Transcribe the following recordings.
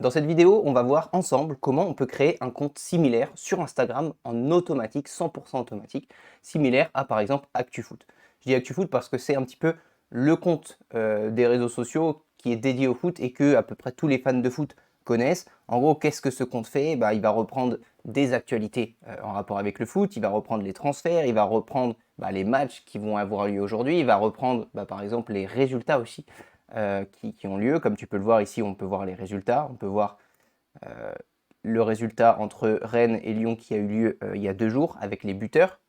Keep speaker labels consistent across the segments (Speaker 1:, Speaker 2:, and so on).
Speaker 1: Dans cette vidéo, on va voir ensemble comment on peut créer un compte similaire sur Instagram en automatique, 100% automatique, similaire à par exemple ActuFoot. Je dis ActuFoot parce que c'est un petit peu le compte des réseaux sociaux qui est dédié au foot et que à peu près tous les fans de foot connaissent. En gros, qu'est-ce que ce compte fait? Il va reprendre des actualités en rapport avec le foot, il va reprendre les transferts, il va reprendre les matchs qui vont avoir lieu aujourd'hui, il va reprendre par exemple les résultats aussi qui ont lieu. Comme tu peux le voir ici, on peut voir les résultats. On peut voir euh, le résultat entre Rennes et Lyon qui a eu lieu il y a 2 jours avec les buteurs.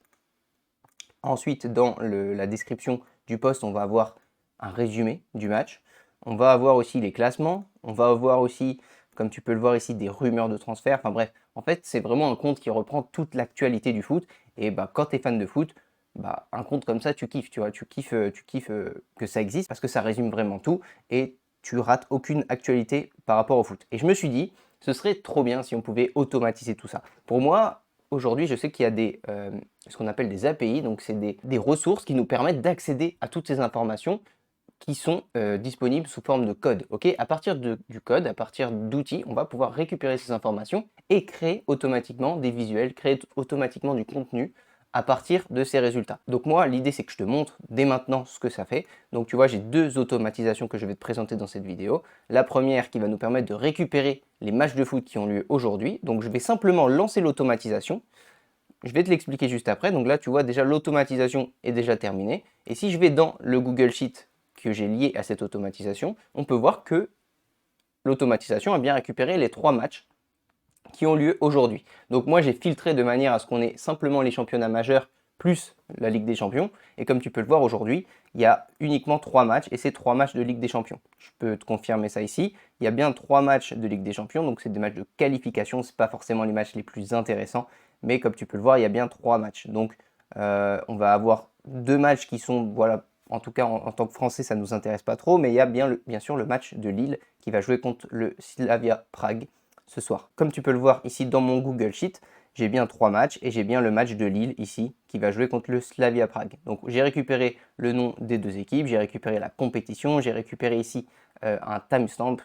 Speaker 1: Ensuite, dans la description du post, on va avoir un résumé du match. On va avoir aussi les classements. On va avoir aussi, comme tu peux le voir ici, des rumeurs de transfert. Enfin bref, en fait, c'est vraiment un compte qui reprend toute l'actualité du foot. Et quand tu es fan de foot, un compte comme ça, tu kiffes, tu vois, tu kiffes que ça existe parce que ça résume vraiment tout et tu rates aucune actualité par rapport au foot. Et je me suis dit, ce serait trop bien si on pouvait automatiser tout ça. Pour moi, aujourd'hui, je sais qu'il y a ce qu'on appelle des API, donc c'est des ressources qui nous permettent d'accéder à toutes ces informations qui sont disponibles sous forme de code. Ok, à partir du code, à partir d'outils, on va pouvoir récupérer ces informations et créer automatiquement des visuels, créer automatiquement du contenu à partir de ces résultats. Donc moi, l'idée, c'est que je te montre dès maintenant ce que ça fait. Donc tu vois, j'ai deux automatisations que je vais te présenter dans cette vidéo. La première qui va nous permettre de récupérer les matchs de foot qui ont lieu aujourd'hui. Donc je vais simplement lancer l'automatisation. Je vais te l'expliquer juste après. Donc là, tu vois déjà l'automatisation est déjà terminée. Et si je vais dans le Google Sheet que j'ai lié à cette automatisation, on peut voir que l'automatisation a bien récupéré les 3 matchs qui ont lieu aujourd'hui. Donc moi, j'ai filtré de manière à ce qu'on ait simplement les championnats majeurs plus la Ligue des Champions. Et comme tu peux le voir aujourd'hui, il y a uniquement 3 matchs et c'est 3 matchs de Ligue des Champions. Je peux te confirmer ça ici. Il y a bien 3 matchs de Ligue des Champions, donc c'est des matchs de qualification. Ce pas forcément les matchs les plus intéressants, mais comme tu peux le voir, il y a bien 3 matchs. Donc on va avoir 2 matchs qui sont, voilà, en tout cas en tant que Français, ça ne nous intéresse pas trop, mais il y a bien sûr le match de Lille qui va jouer contre le Slavia Prague ce soir. Comme tu peux le voir ici dans mon Google Sheet, j'ai bien 3 matchs et j'ai bien le match de Lille ici qui va jouer contre le Slavia Prague. Donc j'ai récupéré le nom des deux équipes, j'ai récupéré la compétition, j'ai récupéré ici un timestamp,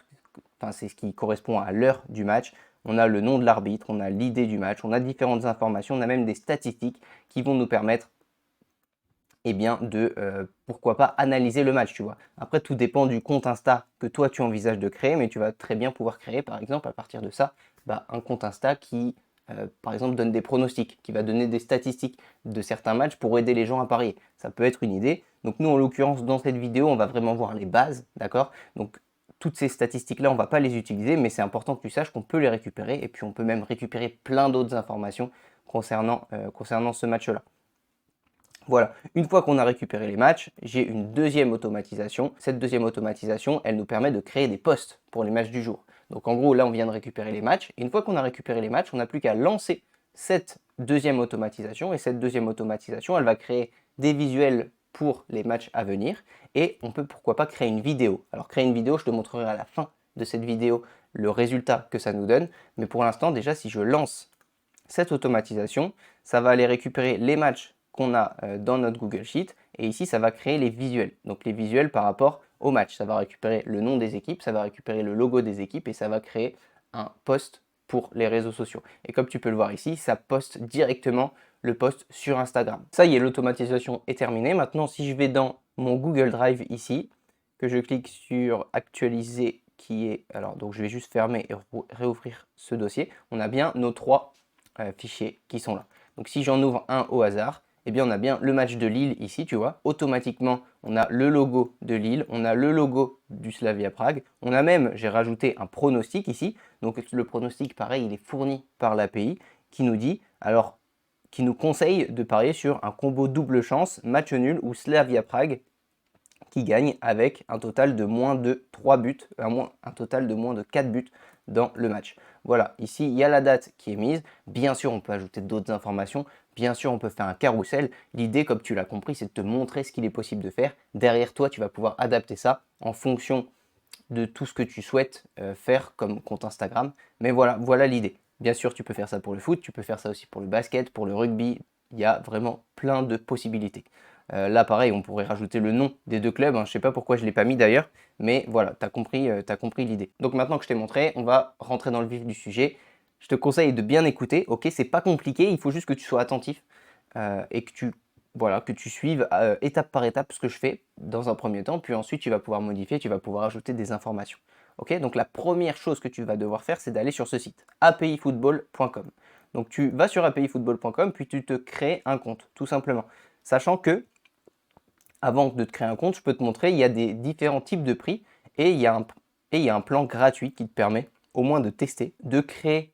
Speaker 1: enfin c'est ce qui correspond à l'heure du match. On a le nom de l'arbitre, on a l'idée du match, on a différentes informations, on a même des statistiques qui vont nous permettre de pourquoi pas analyser le match, tu vois. Après, tout dépend du compte Insta que toi tu envisages de créer, mais tu vas très bien pouvoir créer, par exemple, à partir de ça, un compte Insta qui, par exemple, donne des pronostics, qui va donner des statistiques de certains matchs pour aider les gens à parier. Ça peut être une idée. Donc nous, en l'occurrence, dans cette vidéo, on va vraiment voir les bases, d'accord? Donc toutes ces statistiques-là, on ne va pas les utiliser, mais c'est important que tu saches qu'on peut les récupérer, et puis on peut même récupérer plein d'autres informations concernant ce match-là. Voilà, une fois qu'on a récupéré les matchs, j'ai une deuxième automatisation. Cette deuxième automatisation, elle nous permet de créer des posts pour les matchs du jour. Donc en gros, là, on vient de récupérer les matchs. Et une fois qu'on a récupéré les matchs, on n'a plus qu'à lancer cette deuxième automatisation. Et cette deuxième automatisation, elle va créer des visuels pour les matchs à venir. Et on peut pourquoi pas créer une vidéo. Alors créer une vidéo, je te montrerai à la fin de cette vidéo le résultat que ça nous donne. Mais pour l'instant, déjà, si je lance cette automatisation, ça va aller récupérer les matchs qu'on a dans notre Google Sheet et ici ça va créer les visuels. Donc les visuels par rapport au match, ça va récupérer le nom des équipes, ça va récupérer le logo des équipes et ça va créer un post pour les réseaux sociaux. Et comme tu peux le voir ici, ça poste directement le post sur Instagram. Ça y est, l'automatisation est terminée. Maintenant, si je vais dans mon Google Drive ici, que je clique sur actualiser qui est, alors donc je vais juste fermer et réouvrir ce dossier, on a bien nos 3 fichiers qui sont là. Donc si j'en ouvre un au hasard, eh bien on a bien le match de Lille ici, tu vois. Automatiquement, on a le logo de Lille, on a le logo du Slavia Prague. On a même, j'ai rajouté un pronostic ici. Donc le pronostic, pareil, il est fourni par l'API qui nous dit, alors, qui nous conseille de parier sur un combo double chance, match nul ou Slavia Prague qui gagne avec un total de moins de 3 buts, un total de moins de 4 buts dans le match. Voilà, ici il y a la date qui est mise. Bien sûr, on peut ajouter d'autres informations. Bien sûr, on peut faire un carrousel. L'idée, comme tu l'as compris, c'est de te montrer ce qu'il est possible de faire. Derrière toi, tu vas pouvoir adapter ça en fonction de tout ce que tu souhaites faire comme compte Instagram. Mais voilà l'idée. Bien sûr, tu peux faire ça pour le foot, tu peux faire ça aussi pour le basket, pour le rugby. Il y a vraiment plein de possibilités. Là, pareil, on pourrait rajouter le nom des deux clubs, hein. Je ne sais pas pourquoi je ne l'ai pas mis d'ailleurs, mais voilà, tu as compris l'idée. Donc maintenant que je t'ai montré, on va rentrer dans le vif du sujet. Je te conseille de bien écouter, ok? C'est pas compliqué, il faut juste que tu sois attentif et que tu suives étape par étape ce que je fais dans un premier temps, puis ensuite tu vas pouvoir modifier, tu vas pouvoir ajouter des informations. Ok? Donc la première chose que tu vas devoir faire, c'est d'aller sur ce site, apifootball.com. Donc tu vas sur apifootball.com, puis tu te crées un compte, tout simplement. Sachant que, avant de te créer un compte, je peux te montrer, il y a des différents types de prix et il y a un plan gratuit qui te permet au moins de tester, de créer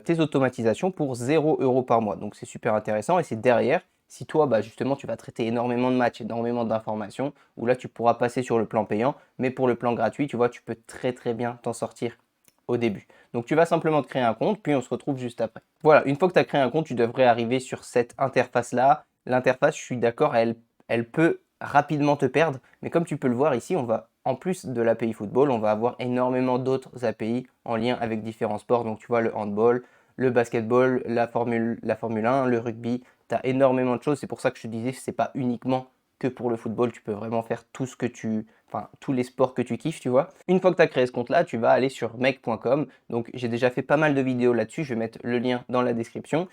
Speaker 1: tes automatisations pour 0 € par mois. Donc c'est super intéressant et c'est derrière, si toi justement tu vas traiter énormément de matchs, énormément d'informations, où là tu pourras passer sur le plan payant, mais pour le plan gratuit, tu vois, tu peux très très bien t'en sortir au début. Donc tu vas simplement te créer un compte, puis on se retrouve juste après. Voilà, une fois que tu as créé un compte, tu devrais arriver sur cette interface-là. L'interface, je suis d'accord, elle peut rapidement te perdre, mais comme tu peux le voir ici, on va, en plus de l'API football, on va avoir énormément d'autres API en lien avec différents sports. Donc tu vois le handball, le basketball, la Formule 1, le rugby, tu as énormément de choses. C'est pour ça que je te disais, c'est pas uniquement que pour le football, tu peux vraiment faire tous les sports que tu kiffes, tu vois. Une fois que tu as créé ce compte-là, tu vas aller sur make.com. Donc j'ai déjà fait pas mal de vidéos là-dessus, je vais mettre le lien dans la description.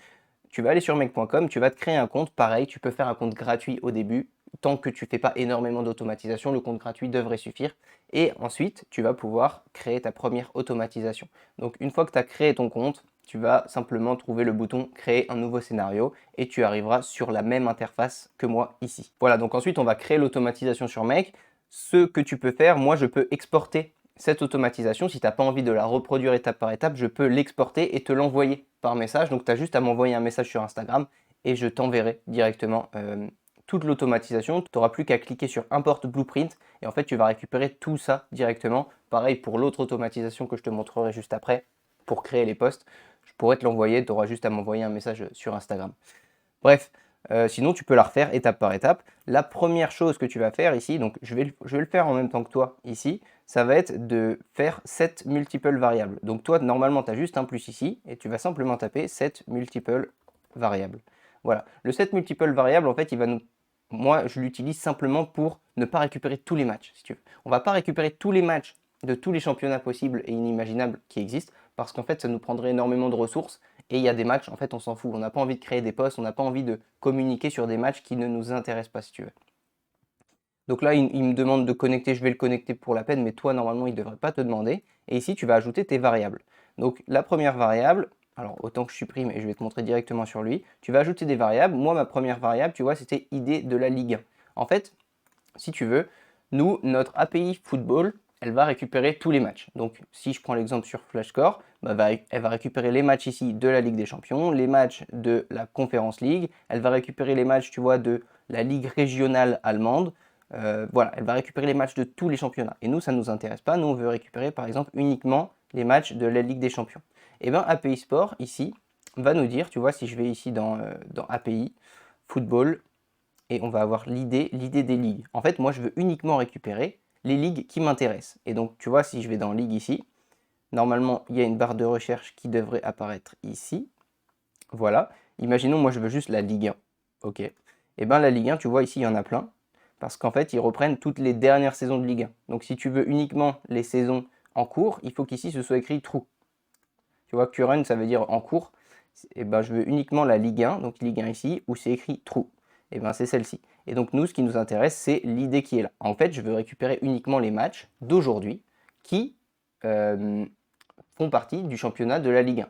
Speaker 1: Tu vas aller sur make.com, tu vas te créer un compte. Pareil, tu peux faire un compte gratuit au début. Tant que tu ne fais pas énormément d'automatisation, le compte gratuit devrait suffire. Et ensuite, tu vas pouvoir créer ta première automatisation. Donc une fois que tu as créé ton compte, tu vas simplement trouver le bouton créer un nouveau scénario et tu arriveras sur la même interface que moi ici. Voilà, donc ensuite on va créer l'automatisation sur Make. Ce que tu peux faire, moi je peux exporter cette automatisation. Si tu n'as pas envie de la reproduire étape par étape, je peux l'exporter et te l'envoyer par message. Donc tu as juste à m'envoyer un message sur Instagram et je t'enverrai directement toute l'automatisation. Tu n'auras plus qu'à cliquer sur Import Blueprint et en fait tu vas récupérer tout ça directement. Pareil pour l'autre automatisation que je te montrerai juste après pour créer les posts. Je pourrais te l'envoyer, tu auras juste à m'envoyer un message sur Instagram. Bref, sinon tu peux la refaire étape par étape. La première chose que tu vas faire ici, donc je vais le faire en même temps que toi ici, ça va être de faire set multiple variables. Donc toi, normalement, tu as juste un plus ici, et tu vas simplement taper set multiple variables. Voilà. Le set multiple variable, en fait, moi, je l'utilise simplement pour ne pas récupérer tous les matchs, si tu veux. On ne va pas récupérer tous les matchs de tous les championnats possibles et inimaginables qui existent, parce qu'en fait, ça nous prendrait énormément de ressources. Et il y a des matchs, en fait, on s'en fout. On n'a pas envie de créer des posts, on n'a pas envie de communiquer sur des matchs qui ne nous intéressent pas, si tu veux. Donc là, il me demande de connecter, je vais le connecter pour la peine, mais toi, normalement, il ne devrait pas te demander. Et ici, tu vas ajouter tes variables. Donc la première variable, alors autant que je supprime et je vais te montrer directement sur lui, tu vas ajouter des variables. Moi, ma première variable, tu vois, c'était ID de la Ligue 1. En fait, si tu veux, nous, notre API football, elle va récupérer tous les matchs. Donc, si je prends l'exemple sur FlashScore, elle va récupérer les matchs ici de la Ligue des Champions, les matchs de la Conference League, elle va récupérer les matchs, tu vois, de la Ligue régionale allemande. Voilà, elle va récupérer les matchs de tous les championnats. Et nous, ça ne nous intéresse pas. Nous, on veut récupérer, par exemple, uniquement les matchs de la Ligue des Champions. Et bien, API Sport, ici, va nous dire, tu vois, si je vais ici dans API, Football, et on va avoir l'idée des ligues. En fait, moi, je veux uniquement récupérer les ligues qui m'intéressent. Et donc, tu vois, si je vais dans Ligue ici, normalement, il y a une barre de recherche qui devrait apparaître ici. Voilà. Imaginons, moi, je veux juste la Ligue 1. OK. Et bien, la Ligue 1, tu vois, ici, il y en a plein. Parce qu'en fait, ils reprennent toutes les dernières saisons de Ligue 1. Donc, si tu veux uniquement les saisons en cours, il faut qu'ici, ce soit écrit true. Tu vois, current, ça veut dire en cours. Et ben, je veux uniquement la Ligue 1, donc Ligue 1 ici, où c'est écrit true. Et ben, c'est celle-ci. Et donc, nous, ce qui nous intéresse, c'est l'idée qui est là. En fait, je veux récupérer uniquement les matchs d'aujourd'hui qui font partie du championnat de la Ligue 1.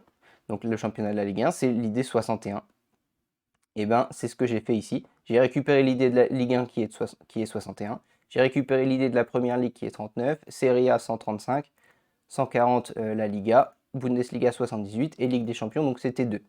Speaker 1: Donc, le championnat de la Ligue 1, c'est l'idée 61. Et ben, c'est ce que j'ai fait ici. J'ai récupéré l'idée de la Ligue 1 qui est 61. J'ai récupéré l'idée de la Première Ligue qui est 39, Serie A 135, 140 la Liga, Bundesliga 78 et Ligue des Champions, donc c'était 2.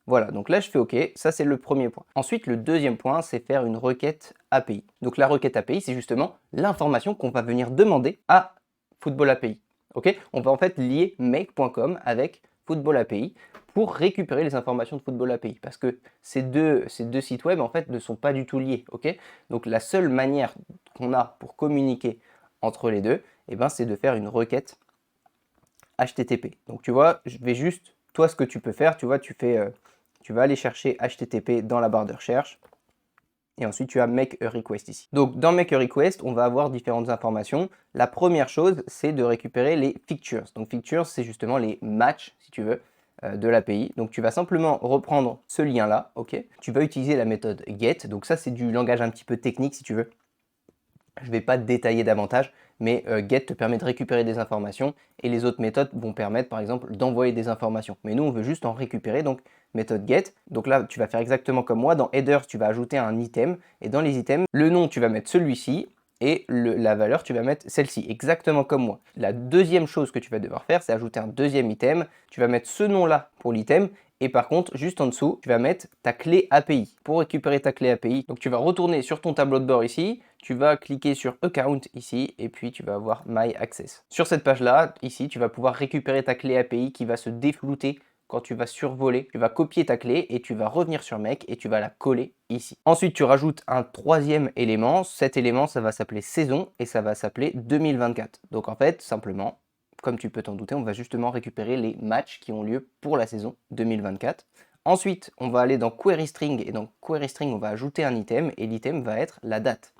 Speaker 1: Voilà, donc là je fais OK, ça c'est le premier point. Ensuite, le deuxième point, c'est faire une requête API. Donc la requête API, c'est justement l'information qu'on va venir demander à Football API. OK, on va en fait lier make.com avec Football API pour récupérer les informations de Football API. Parce que ces deux sites web en fait ne sont pas du tout liés. OK, donc la seule manière qu'on a pour communiquer entre les deux, eh ben, c'est de faire une requête HTTP. Donc tu vois, je vais juste, toi ce que tu peux faire, tu vois, tu vas aller chercher HTTP dans la barre de recherche. et ensuite tu as make a request ici. Donc dans make a request, on va avoir différentes informations. La première chose, c'est de récupérer les fixtures. Donc fixtures, c'est justement les matchs, si tu veux, de l'API. Donc tu vas simplement reprendre ce lien-là, ok. Tu vas utiliser la méthode get. Donc ça, c'est du langage un petit peu technique, si tu veux. Je ne vais pas te détailler davantage, mais get te permet de récupérer des informations et les autres méthodes vont permettre par exemple d'envoyer des informations. Mais nous, on veut juste en récupérer, donc méthode get. Donc là, tu vas faire exactement comme moi. Dans headers, tu vas ajouter un item et dans les items, le nom, tu vas mettre celui-ci et la valeur, tu vas mettre celle-ci, exactement comme moi. La deuxième chose que tu vas devoir faire, c'est ajouter un deuxième item. Tu vas mettre ce nom-là pour l'item. Et par contre, juste en dessous, tu vas mettre ta clé API. Pour récupérer ta clé API, donc tu vas retourner sur ton tableau de bord ici, tu vas cliquer sur Account ici, et puis tu vas avoir My Access. Sur cette page-là, ici, tu vas pouvoir récupérer ta clé API qui va se déflouter quand tu vas survoler. Tu vas copier ta clé et tu vas revenir sur Make et tu vas la coller ici. Ensuite, tu rajoutes un troisième élément. Cet élément, ça va s'appeler saison et ça va s'appeler 2024. Donc en fait, simplement, comme tu peux t'en douter, on va justement récupérer les matchs qui ont lieu pour la saison 2024. Ensuite, on va aller dans Query String et dans Query String, on va ajouter un item et l'item va être la date.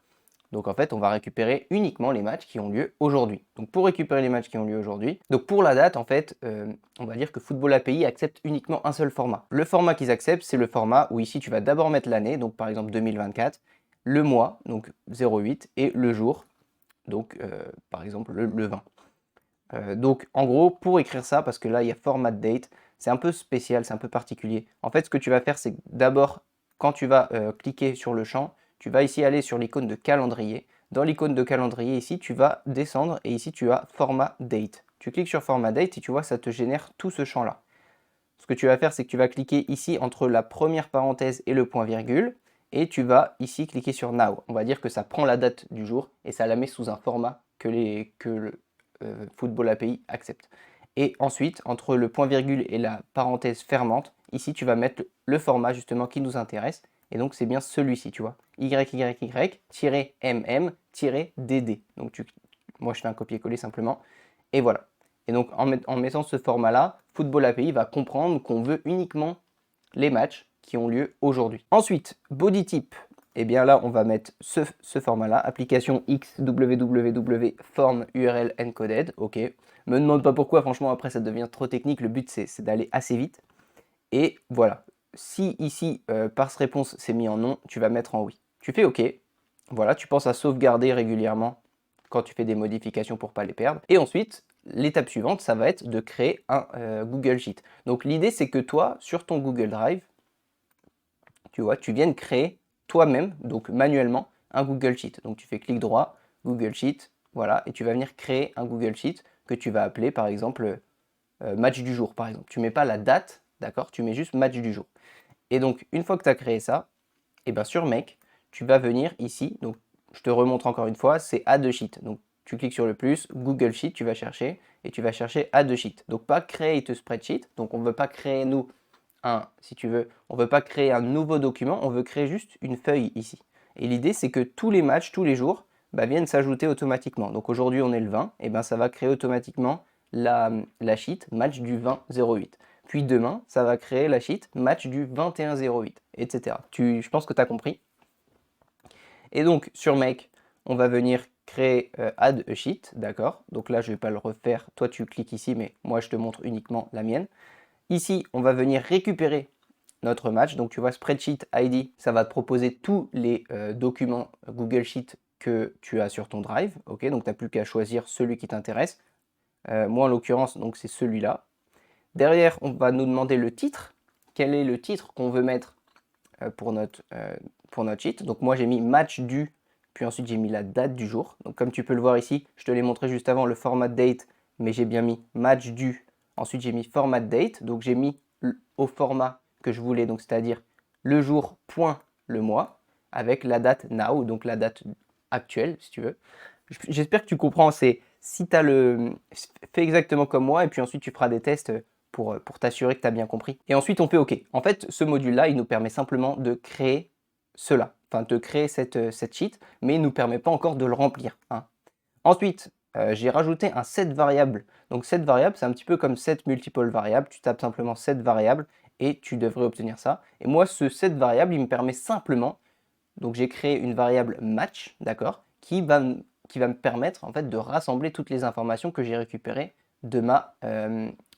Speaker 1: Donc en fait, on va récupérer uniquement les matchs qui ont lieu aujourd'hui. Donc pour récupérer les matchs qui ont lieu aujourd'hui, donc pour la date, en fait, on va dire que Football API accepte uniquement un seul format. Le format qu'ils acceptent, c'est le format où ici tu vas d'abord mettre l'année, donc par exemple 2024, le mois, donc 08, et le jour, donc par exemple le 20. Donc en gros, pour écrire ça, parce que là il y a format date, c'est un peu spécial, c'est un peu particulier. En fait, ce que tu vas faire, c'est que d'abord, quand tu vas cliquer sur le champ, tu vas ici aller sur l'icône de calendrier. Dans l'icône de calendrier ici, tu vas descendre et ici tu as format date. Tu cliques sur format date et tu vois ça te génère tout ce champ-là. Ce que tu vas faire, c'est que tu vas cliquer ici entre la première parenthèse et le point virgule et tu vas ici cliquer sur Now. On va dire que ça prend la date du jour et ça la met sous un format que le Football API accepte. Et ensuite, entre le point virgule et la parenthèse fermante, ici tu vas mettre le format justement qui nous intéresse. Et donc c'est bien celui-ci, tu vois. YYY-MM-DD. Donc moi je fais un copier-coller simplement. Et voilà. Et donc en mettant ce format-là, Football API va comprendre qu'on veut uniquement les matchs qui ont lieu aujourd'hui. Ensuite, body type. Et bien là, on va mettre ce format-là, application X www form URL encoded. Ok. Me demande pas pourquoi, franchement, après ça devient trop technique. Le but c'est d'aller assez vite. Et voilà. Si ici, parse réponse c'est mis en non, tu vas mettre en oui. Tu fais OK. Voilà, tu penses à sauvegarder régulièrement quand tu fais des modifications pour ne pas les perdre. Et ensuite, l'étape suivante, ça va être de créer un Google Sheet. Donc l'idée, c'est que toi, sur ton Google Drive, tu vois, tu viennes créer toi-même, donc manuellement, un Google Sheet. Donc tu fais clic droit, Google Sheet, voilà, et tu vas venir créer un Google Sheet que tu vas appeler par exemple match du jour, par exemple. Tu ne mets pas la date, d'accord, tu mets juste match du jour. Et donc, une fois que tu as créé ça, et bien sur Make, tu vas venir ici, donc je te remontre encore une fois, c'est Add Sheet. Donc tu cliques sur le plus, Google Sheet, tu vas chercher, et tu vas chercher Add Sheet. Donc pas Create a Spreadsheet, donc on ne veut pas créer nous si tu veux, on ne veut pas créer un nouveau document, on veut créer juste une feuille ici. Et l'idée c'est que tous les matchs, tous les jours, viennent s'ajouter automatiquement. Donc aujourd'hui on est le 20, et bien ça va créer automatiquement la sheet match du 20-08. Puis demain, ça va créer la sheet match du 21-08, etc. Je pense que tu as compris. Et donc, sur Make, on va venir créer Add a Sheet, d'accord. Donc là, je ne vais pas le refaire. Toi, tu cliques ici, mais moi, je te montre uniquement la mienne. Ici, on va venir récupérer notre match. Donc, tu vois, Spreadsheet ID, ça va te proposer tous les documents Google Sheet que tu as sur ton Drive. Ok, donc tu n'as plus qu'à choisir celui qui t'intéresse. Moi, en l'occurrence, donc c'est celui-là. Derrière, on va nous demander le titre. Quel est le titre qu'on veut mettre pour notre sheet. Donc moi, j'ai mis match du, puis ensuite j'ai mis la date du jour. Donc comme tu peux le voir ici, je te l'ai montré juste avant, le format date, mais j'ai bien mis match du. Ensuite, j'ai mis format date. Donc j'ai mis au format que je voulais, donc c'est-à-dire le jour point le mois, avec la date now, donc la date actuelle, si tu veux. J'espère que tu comprends. C'est si tu as fais exactement comme moi, et puis ensuite tu feras des tests pour t'assurer que tu as bien compris. Et ensuite, on fait OK. En fait, ce module-là, il nous permet simplement de créer cela, enfin de créer cette sheet, mais il ne nous permet pas encore de le remplir. Hein. Ensuite, j'ai rajouté un set variable. Donc set variable, c'est un petit peu comme set multiple variable. Tu tapes simplement set variable et tu devrais obtenir ça. Et moi, ce set variable, il me permet simplement donc j'ai créé une variable match, d'accord, qui va me permettre en fait de rassembler toutes les informations que j'ai récupérées de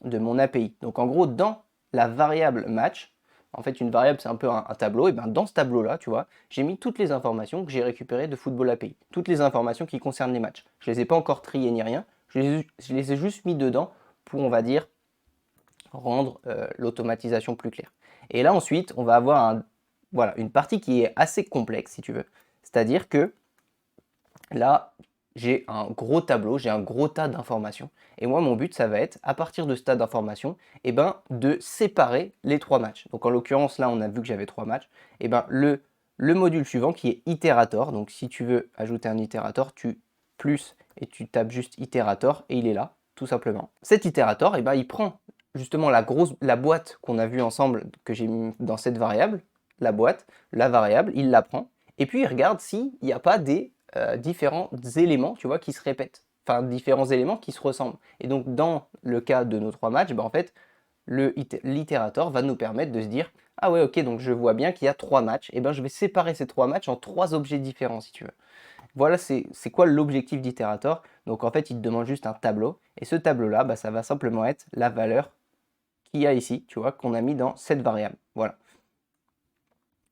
Speaker 1: mon API. Donc en gros, dans la variable match, en fait une variable c'est un peu un tableau, et bien dans ce tableau-là, tu vois, j'ai mis toutes les informations que j'ai récupérées de Football API, toutes les informations qui concernent les matchs. Je ne les ai pas encore triées ni rien, je les ai juste mis dedans pour, on va dire, rendre l'automatisation plus claire. Et là ensuite, on va avoir voilà, une partie qui est assez complexe si tu veux. C'est-à-dire que là, j'ai un gros tableau, j'ai un gros tas d'informations. Et moi, mon but, ça va être, à partir de ce tas d'informations, de séparer les 3 matchs. Donc en l'occurrence, là, on a vu que j'avais 3 matchs. Le module suivant qui est itérator. Donc si tu veux ajouter un itérator, tu plus et tu tapes juste itérator et il est là, tout simplement. Cet itérator, il prend justement la boîte qu'on a vue ensemble, que j'ai mis dans cette variable, la boîte, la variable, il la prend. Et puis il regarde s'il n'y a pas des différents éléments, tu vois, qui se répètent. Enfin, différents éléments qui se ressemblent. Et donc, dans le cas de nos 3 matchs, en fait, l'itérator va nous permettre de se dire « Ah ouais, ok, donc je vois bien qu'il y a 3 matchs. Et je vais séparer ces 3 matchs en 3 objets différents, si tu veux. » Voilà, c'est quoi l'objectif d'itérator. Donc, en fait, il te demande juste un tableau. Et ce tableau-là, ça va simplement être la valeur qu'il y a ici, tu vois, qu'on a mis dans cette variable. Voilà.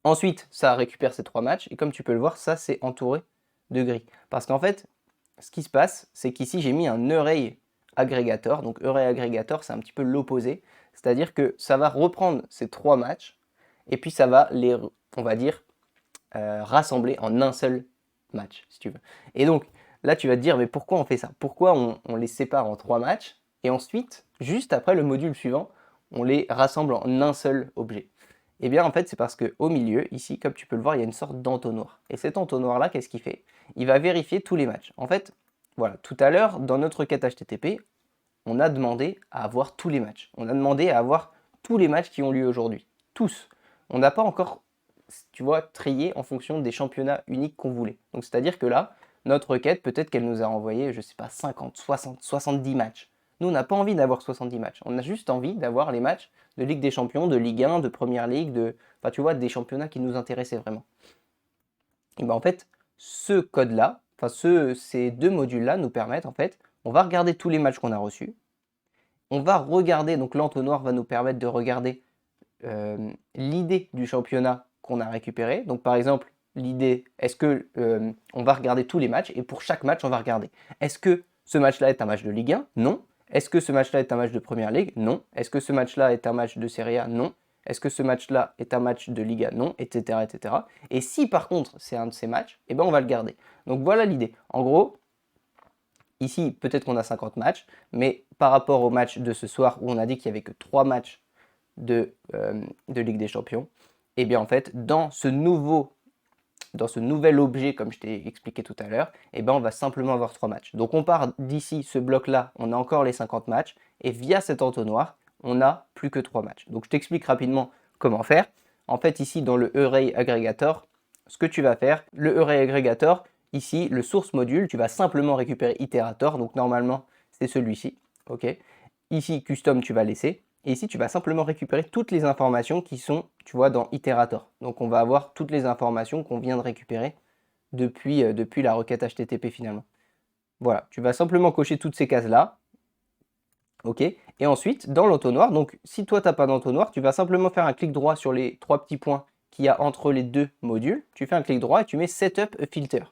Speaker 1: Ensuite, ça récupère ces 3 matchs. Et comme tu peux le voir, ça, c'est entouré de gris. Parce qu'en fait, ce qui se passe, c'est qu'ici, j'ai mis un array aggregator. Donc, array aggregator, c'est un petit peu l'opposé. C'est-à-dire que ça va reprendre ces 3 matchs et puis ça va les, on va dire, rassembler en un seul match, si tu veux. Et donc, là, tu vas te dire, mais pourquoi on fait ça? Pourquoi on les sépare en 3 matchs et ensuite, juste après le module suivant, on les rassemble en un seul objet? Eh bien, en fait, c'est parce qu'au milieu, ici, comme tu peux le voir, il y a une sorte d'entonnoir. Et cet entonnoir-là, qu'est-ce qu'il fait? Il va vérifier tous les matchs. En fait, voilà, tout à l'heure, dans notre requête HTTP, on a demandé à avoir tous les matchs. On a demandé à avoir tous les matchs qui ont lieu aujourd'hui. Tous. On n'a pas encore, tu vois, trié en fonction des championnats uniques qu'on voulait. Donc, c'est-à-dire que là, notre requête, peut-être qu'elle nous a envoyé, je sais pas, 50, 60, 70 matchs. Nous, on n'a pas envie d'avoir 70 matchs. On a juste envie d'avoir les matchs de Ligue des Champions, de Ligue 1, de Première Ligue, enfin, tu vois, des championnats qui nous intéressaient vraiment. Et en fait, ce code-là, enfin ces 2 modules-là nous permettent, en fait, on va regarder tous les matchs qu'on a reçus. On va regarder, donc l'entonnoir va nous permettre de regarder l'idée du championnat qu'on a récupéré. Donc par exemple, l'idée, est-ce que on va regarder tous les matchs et pour chaque match, on va regarder. Est-ce que ce match-là est un match de Ligue 1? Non. Est-ce que ce match-là est un match de Première Ligue? Non. Est-ce que ce match-là est un match de Serie A? Non. Est-ce que ce match-là est un match de Liga? Non, etc., etc. Et si par contre c'est un de ces matchs, on va le garder. Donc voilà l'idée. En gros, ici peut-être qu'on a 50 matchs, mais par rapport au match de ce soir où on a dit qu'il n'y avait que 3 matchs de Ligue des Champions, en fait, dans ce nouvel objet, comme je t'ai expliqué tout à l'heure, on va simplement avoir 3 matchs. Donc on part d'ici, ce bloc-là, on a encore les 50 matchs, et via cet entonnoir, on n'a plus que 3 matchs. Donc je t'explique rapidement comment faire. En fait, ici, dans le array aggregator, ce que tu vas faire, le array aggregator, ici, le source module, tu vas simplement récupérer itérator, donc normalement, c'est celui-ci, ok. Ici, custom, tu vas laisser. Et ici, tu vas simplement récupérer toutes les informations qui sont, tu vois, dans itérator. Donc, on va avoir toutes les informations qu'on vient de récupérer depuis la requête HTTP finalement. Voilà, tu vas simplement cocher toutes ces cases-là. OK. Et ensuite, dans l'entonnoir, donc si toi, tu n'as pas d'entonnoir, tu vas simplement faire un clic droit sur les 3 petits points qu'il y a entre les 2 modules. Tu fais un clic droit et tu mets Setup a filter.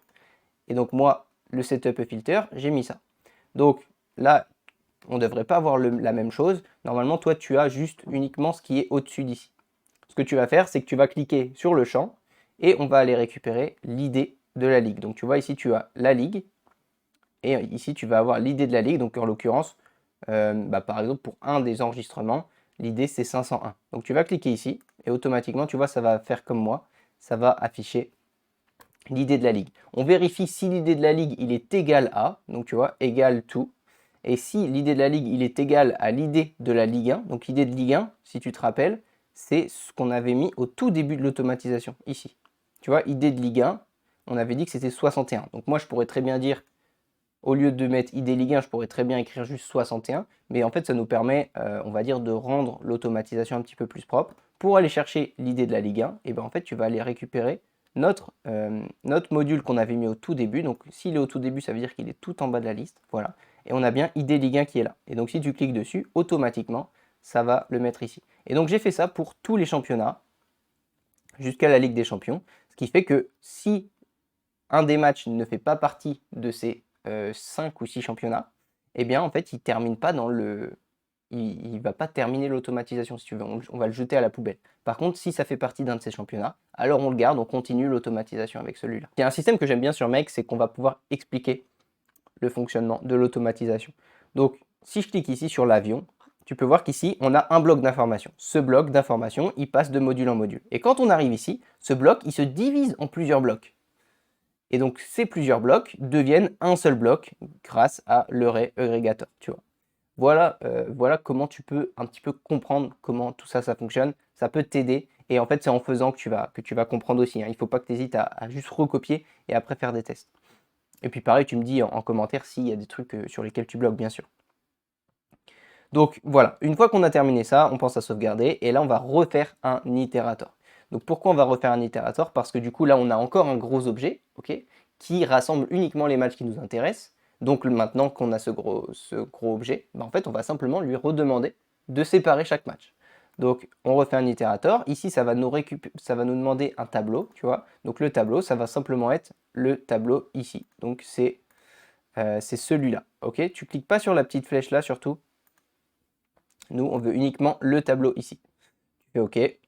Speaker 1: Et donc, moi, le Setup a filter, j'ai mis ça. Donc, là, on ne devrait pas avoir la même chose. Normalement, toi, tu as juste uniquement ce qui est au-dessus d'ici. Ce que tu vas faire, c'est que tu vas cliquer sur le champ et on va aller récupérer l'idée de la ligue. Donc, tu vois, ici, tu as la ligue et ici, tu vas avoir l'idée de la ligue. Donc, en l'occurrence, par exemple, pour un des enregistrements, l'idée, c'est 501. Donc, tu vas cliquer ici et automatiquement, tu vois, ça va faire comme moi. Ça va afficher l'idée de la ligue. On vérifie si l'idée de la ligue, il est égal à, donc tu vois, égal to. Et si l'idée de la ligue, il est égal à l'idée de la Ligue 1, donc l'idée de Ligue 1, si tu te rappelles, c'est ce qu'on avait mis au tout début de l'automatisation, ici. Tu vois, idée de Ligue 1, on avait dit que c'était 61. Donc moi, je pourrais très bien dire, au lieu de mettre idée Ligue 1, je pourrais très bien écrire juste 61. Mais en fait, ça nous permet, on va dire, de rendre l'automatisation un petit peu plus propre. Pour aller chercher l'idée de la Ligue 1, et en fait, tu vas aller récupérer notre module qu'on avait mis au tout début. Donc s'il est au tout début, ça veut dire qu'il est tout en bas de la liste. Voilà. Et on a bien ID Ligue 1 qui est là. Et donc si tu cliques dessus, automatiquement, ça va le mettre ici. Et donc j'ai fait ça pour tous les championnats jusqu'à la Ligue des Champions. Ce qui fait que si un des matchs ne fait pas partie de ces 5 ou 6 championnats, eh bien en fait il termine pas dans le... Il va pas terminer l'automatisation si tu veux, on va le jeter à la poubelle. Par contre, si ça fait partie d'un de ces championnats, alors on le garde, on continue l'automatisation avec celui-là. Il y a un système que j'aime bien sur Make, c'est qu'on va pouvoir expliquer le fonctionnement de l'automatisation. Donc si je clique ici sur l'avion, tu peux voir qu'ici on a un bloc d'information. Ce bloc d'information, il passe de module en module. Et quand on arrive ici, ce bloc, il se divise en plusieurs blocs. Et donc ces plusieurs blocs deviennent un seul bloc grâce à l'array agrégateur, tu vois. Voilà comment tu peux un petit peu comprendre comment tout ça, ça fonctionne. Ça peut t'aider. Et en fait, c'est en faisant que tu vas comprendre aussi, hein. Il ne faut pas que tu hésites à juste recopier et après faire des tests. Et puis pareil, tu me dis en commentaire s'il y a des trucs sur lesquels tu bloques, bien sûr. Donc voilà, une fois qu'on a terminé ça, on pense à sauvegarder. Et là, on va refaire un itérator. Donc pourquoi on va refaire un itérator? Parce que du coup, là, on a encore un gros objet, ok, qui rassemble uniquement les matchs qui nous intéressent. Donc maintenant qu'on a ce gros objet, en fait, on va simplement lui redemander de séparer chaque match. Donc on refait un itérator. Ici, ça va nous demander un tableau, tu vois. Donc le tableau, ça va simplement être le tableau ici. Donc c'est celui-là, ok. Tu cliques pas sur la petite flèche là, surtout. Nous, on veut uniquement le tableau ici. Tu fais OK. Et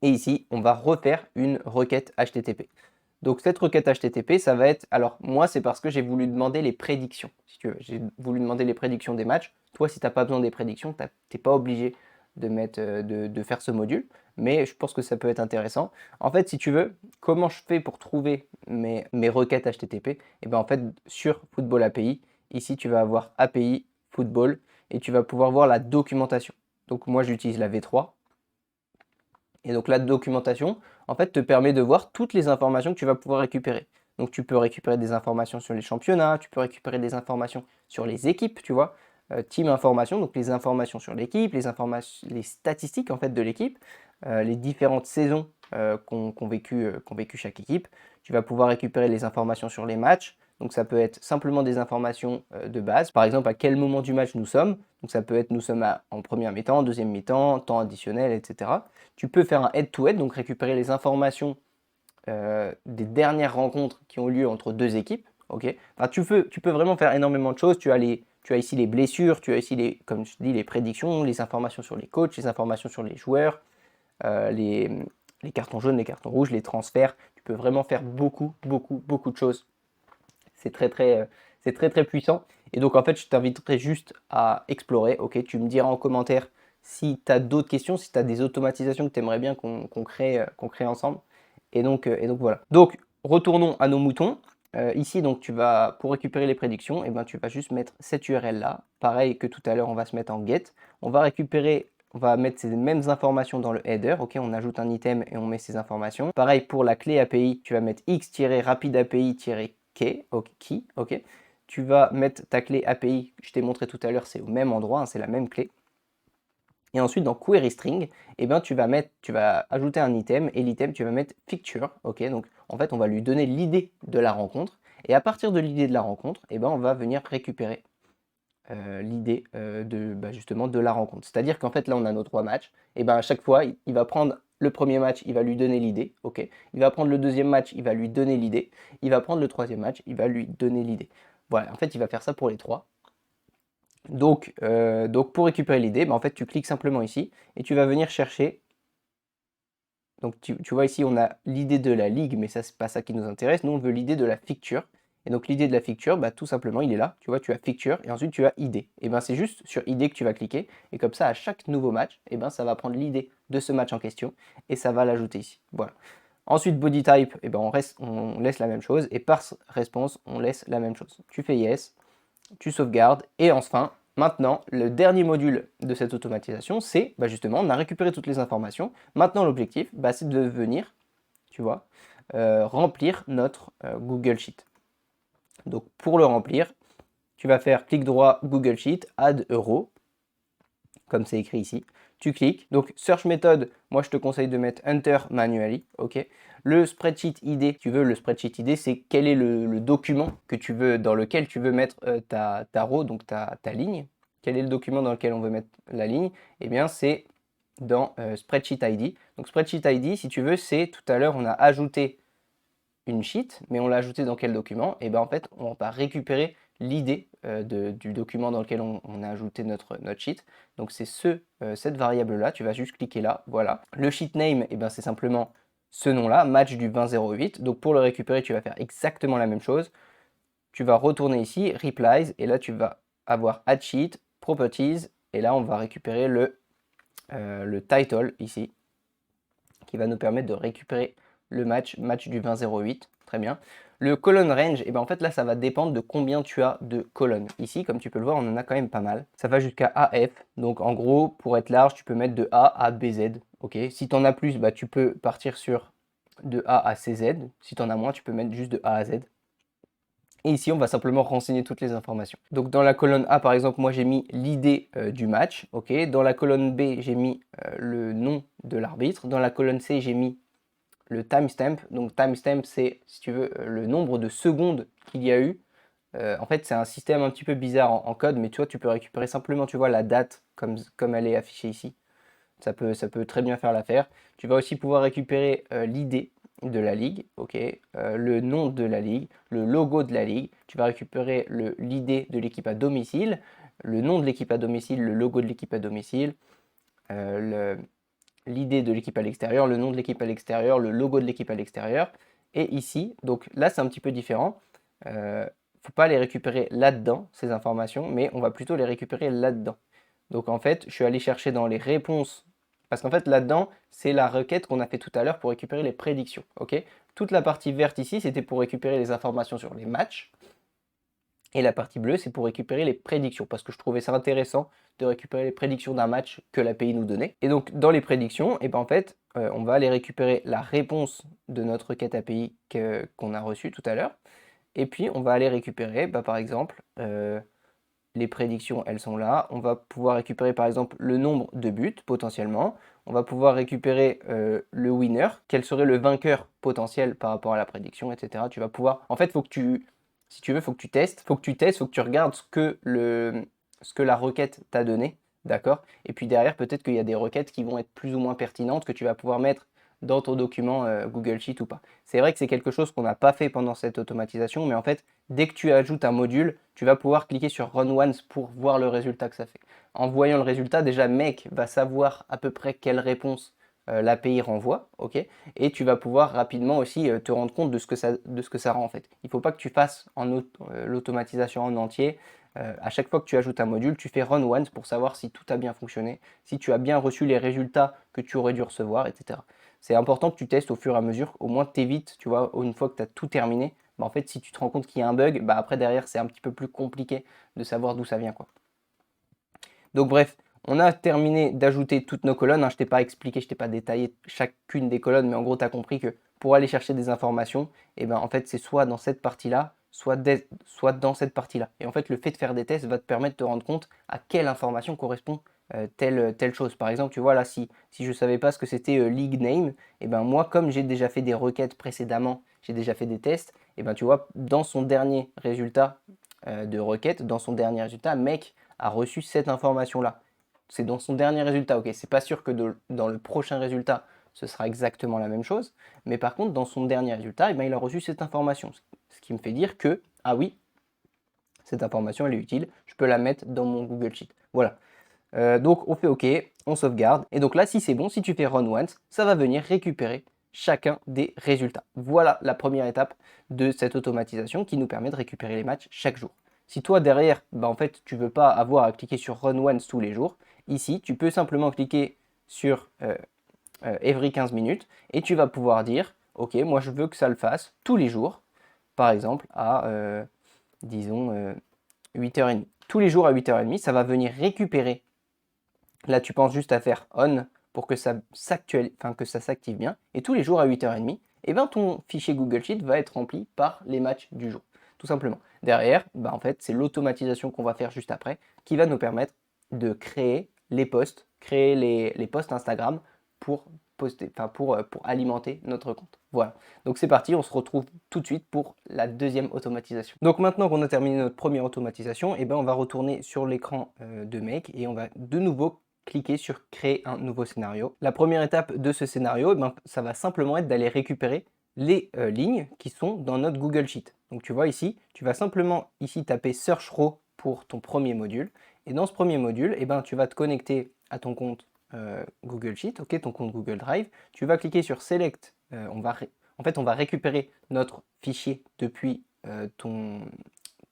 Speaker 1: ici, on va refaire une requête HTTP. Donc cette requête HTTP, ça va être... Alors moi, c'est parce que j'ai voulu demander les prédictions, si tu veux. J'ai voulu demander les prédictions des matchs. Toi, si tu n'as pas besoin des prédictions, tu n'es pas obligé de faire ce module. Mais je pense que ça peut être intéressant. En fait, si tu veux, comment je fais pour trouver mes requêtes HTTP? Et bien en fait, sur Football API, ici, tu vas avoir API, Football, et tu vas pouvoir voir la documentation. Donc moi, j'utilise la V3. Et donc la documentation, en fait, te permet de voir toutes les informations que tu vas pouvoir récupérer. Donc tu peux récupérer des informations sur les championnats, tu peux récupérer des informations sur les équipes, tu vois. Team information, donc les informations sur l'équipe, les statistiques en fait de l'équipe, les différentes saisons qu'ont vécu chaque équipe. Tu vas pouvoir récupérer les informations sur les matchs. Donc ça peut être simplement des informations de base. Par exemple, à quel moment du match nous sommes. Donc ça peut être nous sommes en première mi-temps, deuxième mi-temps, temps additionnel, etc. Tu peux faire un head-to-head, donc récupérer les informations des dernières rencontres qui ont lieu entre deux équipes. Okay, enfin, tu peux vraiment faire énormément de choses. Tu as ici les blessures, tu as ici, comme je dis, les prédictions, les informations sur les coachs, les informations sur les joueurs, les cartons jaunes, les cartons rouges, les transferts. Tu peux vraiment faire beaucoup de choses. C'est très puissant. Et donc en fait, je t'inviterai juste à explorer. Ok, tu me diras en commentaire si tu as d'autres questions, si tu as des automatisations que tu aimerais bien qu'on crée ensemble. Et donc voilà. Donc retournons à nos moutons. Ici, donc pour récupérer les prédictions, et ben, tu vas juste mettre cette URL là. Pareil que tout à l'heure, on va se mettre en get. On va mettre ces mêmes informations dans le header. Ok, on ajoute un item et on met ces informations. Pareil pour la clé API, tu vas mettre x-rapidapi-key, ok. Tu vas mettre ta clé API, je t'ai montré tout à l'heure, c'est au même endroit, hein, c'est la même clé. Et ensuite, dans query string, eh ben, tu vas ajouter un item et l'item, tu vas mettre picture. Ok, donc en fait, on va lui donner l'idée de la rencontre. Et à partir de l'idée de la rencontre, eh ben, on va venir récupérer l'idée justement de la rencontre. C'est-à-dire qu'en fait, là, on a nos 3 matchs. Et ben, à chaque fois, il va prendre le premier match, il va lui donner l'idée. Ok, il va prendre le deuxième match, il va lui donner l'idée. Il va prendre le troisième match, il va lui donner l'idée. Voilà, en fait, il va faire ça pour les 3. Donc pour récupérer l'idée, en fait, tu cliques simplement ici et tu vas venir chercher. Donc tu vois ici, on a l'idée de la ligue, mais ça, c'est pas ça qui nous intéresse. Nous, on veut l'idée de la fixture. Et donc l'idée de la fixture, tout simplement, il est là. Tu vois, tu as fixture et ensuite tu as idée. Et c'est juste sur idée que tu vas cliquer. Et comme ça, à chaque nouveau match, ça va prendre l'idée de ce match en question et ça va l'ajouter ici. Voilà. Ensuite, body type, on laisse la même chose. Et parse response, on laisse la même chose. Tu fais yes, tu sauvegardes. Et enfin, maintenant, le dernier module de cette automatisation, c'est justement, on a récupéré toutes les informations. Maintenant, l'objectif, c'est de venir, tu vois, remplir notre Google Sheet. Donc, pour le remplir, tu vas faire clic droit Google Sheet, add euro. comme c'est écrit ici. Tu cliques. Donc, search method, moi je te conseille de mettre enter manually. Ok. Le spreadsheet ID, tu veux le spreadsheet ID, c'est quel est le document que tu veux, dans lequel tu veux mettre ta row, donc ta ligne. Quel est le document dans lequel on veut mettre la ligne? Eh bien, c'est dans spreadsheet ID. Donc, spreadsheet ID, si tu veux, c'est tout à l'heure, on a ajouté une sheet, mais on l'a ajouté dans quel document? Et bien, en fait, on va récupérer l'idée du document dans lequel on a ajouté notre sheet. Donc c'est cette variable-là, tu vas juste cliquer là, voilà. Le sheet name, et ben, c'est simplement ce nom-là, match du 2008. Donc pour le récupérer, tu vas faire exactement la même chose. Tu vas retourner ici, replies, et là tu vas avoir add sheet, properties, et là on va récupérer le title ici, qui va nous permettre de récupérer le match du 2008. Très bien. Le colon range, et ben en fait là ça va dépendre de combien tu as de colonnes. Ici, comme tu peux le voir, on en a quand même pas mal. Ça va jusqu'à AF. Donc en gros, pour être large, tu peux mettre de A à BZ. Ok. Si tu en as plus, bah, tu peux partir sur de A à CZ. Si tu en as moins, tu peux mettre juste de A à Z. Et ici, on va simplement renseigner toutes les informations. Donc dans la colonne A, par exemple, moi j'ai mis l'idée du match. Ok. Dans la colonne B, j'ai mis le nom de l'arbitre. Dans la colonne C, j'ai mis le timestamp. Donc timestamp, c'est, si tu veux, le nombre de secondes qu'il y a eu. En fait, c'est un système un petit peu bizarre en code, mais tu vois, tu peux récupérer simplement, tu vois, la date comme elle est affichée ici. Ça peut très bien faire l'affaire. Tu vas aussi pouvoir récupérer l'idée de la ligue, ok, le nom de la ligue, le logo de la ligue. Tu vas récupérer l'idée de l'équipe à domicile, le nom de l'équipe à domicile, le logo de l'équipe à domicile, l'idée de l'équipe à l'extérieur, le nom de l'équipe à l'extérieur, le logo de l'équipe à l'extérieur. Et ici, donc là c'est un petit peu différent. Faut pas les récupérer là-dedans, ces informations, mais on va plutôt les récupérer là-dedans. Donc en fait, je suis allé chercher dans les réponses, parce qu'en fait là-dedans, c'est la requête qu'on a fait tout à l'heure pour récupérer les prédictions. Ok. Toute la partie verte ici, c'était pour récupérer les informations sur les matchs. Et la partie bleue, c'est pour récupérer les prédictions, parce que je trouvais ça intéressant de récupérer les prédictions d'un match que l'API nous donnait. Et donc, dans les prédictions, et ben en fait, on va aller récupérer la réponse de notre requête API qu'on a reçue tout à l'heure. Et puis, on va aller récupérer, bah, par exemple, les prédictions, elles sont là. On va pouvoir récupérer, par exemple, le nombre de buts, potentiellement. On va pouvoir récupérer le winner, quel serait le vainqueur potentiel par rapport à la prédiction, etc. Tu vas pouvoir... En fait, si tu veux, faut que tu testes, faut que tu regardes ce que la requête t'a donné, d'accord? Et puis derrière, peut-être qu'il y a des requêtes qui vont être plus ou moins pertinentes que tu vas pouvoir mettre dans ton document Google Sheet ou pas. C'est vrai que c'est quelque chose qu'on n'a pas fait pendant cette automatisation, mais en fait, dès que tu ajoutes un module, tu vas pouvoir cliquer sur Run Once pour voir le résultat que ça fait. En voyant le résultat, déjà, Make va savoir à peu près quelle réponse l'API renvoie, ok, et tu vas pouvoir rapidement aussi te rendre compte de ce que ça rend en fait. Il ne faut pas que tu fasses l'automatisation en entier. À chaque fois que tu ajoutes un module, tu fais Run Once pour savoir si tout a bien fonctionné, si tu as bien reçu les résultats que tu aurais dû recevoir, etc. C'est important que tu testes au fur et à mesure, au moins t'évites, tu vois, une fois que tu as tout terminé, bah en fait si tu te rends compte qu'il y a un bug, bah après derrière c'est un petit peu plus compliqué de savoir d'où ça vient, quoi. Donc bref, on a terminé d'ajouter toutes nos colonnes, hein. Je ne t'ai pas expliqué, je ne t'ai pas détaillé chacune des colonnes, mais en gros tu as compris que pour aller chercher des informations, et ben en fait c'est soit dans cette partie-là, soit dans cette partie-là. Et en fait le fait de faire des tests va te permettre de te rendre compte à quelle information correspond telle chose. Par exemple, tu vois là, si je ne savais pas ce que c'était league name, et ben moi, comme j'ai déjà fait des requêtes précédemment, j'ai déjà fait des tests, et ben tu vois, dans son dernier résultat de requête, dans son dernier résultat, mec a reçu cette information-là. C'est dans son dernier résultat, ok. C'est pas sûr que dans le prochain résultat, ce sera exactement la même chose, mais par contre, dans son dernier résultat, et ben, il a reçu cette information. Ce qui me fait dire que, ah oui, cette information, elle est utile, je peux la mettre dans mon Google Sheet. Voilà. Donc on fait OK, on sauvegarde. Et donc là, si c'est bon, si tu fais Run Once, ça va venir récupérer chacun des résultats. Voilà la première étape de cette automatisation qui nous permet de récupérer les matchs chaque jour. Si toi derrière, bah, en fait, tu ne veux pas avoir à cliquer sur Run Once tous les jours, ici, tu peux simplement cliquer sur Every 15 minutes et tu vas pouvoir dire, OK, moi je veux que ça le fasse tous les jours, par exemple à, disons, 8h30. Tous les jours à 8h30, ça va venir récupérer. Là, tu penses juste à faire on pour que ça s'active bien. Et tous les jours à 8h30, eh ben, ton fichier Google Sheet va être rempli par les matchs du jour. Tout simplement. Derrière, bah, en fait, c'est l'automatisation qu'on va faire juste après qui va nous permettre de créer les posts, créer les posts Instagram pour poster, enfin pour alimenter notre compte. Voilà, donc c'est parti, on se retrouve tout de suite pour la deuxième automatisation. Donc maintenant qu'on a terminé notre première automatisation, on va retourner sur l'écran de Make et on va de nouveau cliquer sur créer un nouveau scénario. La première étape de ce scénario, ça va simplement être d'aller récupérer les lignes qui sont dans notre Google Sheet. Donc tu vois ici, tu vas simplement ici taper Search Row pour ton premier module. Et dans ce premier module, tu vas te connecter à ton compte Google Sheet, ton compte Google Drive. Tu vas cliquer sur Select. On va récupérer notre fichier depuis ton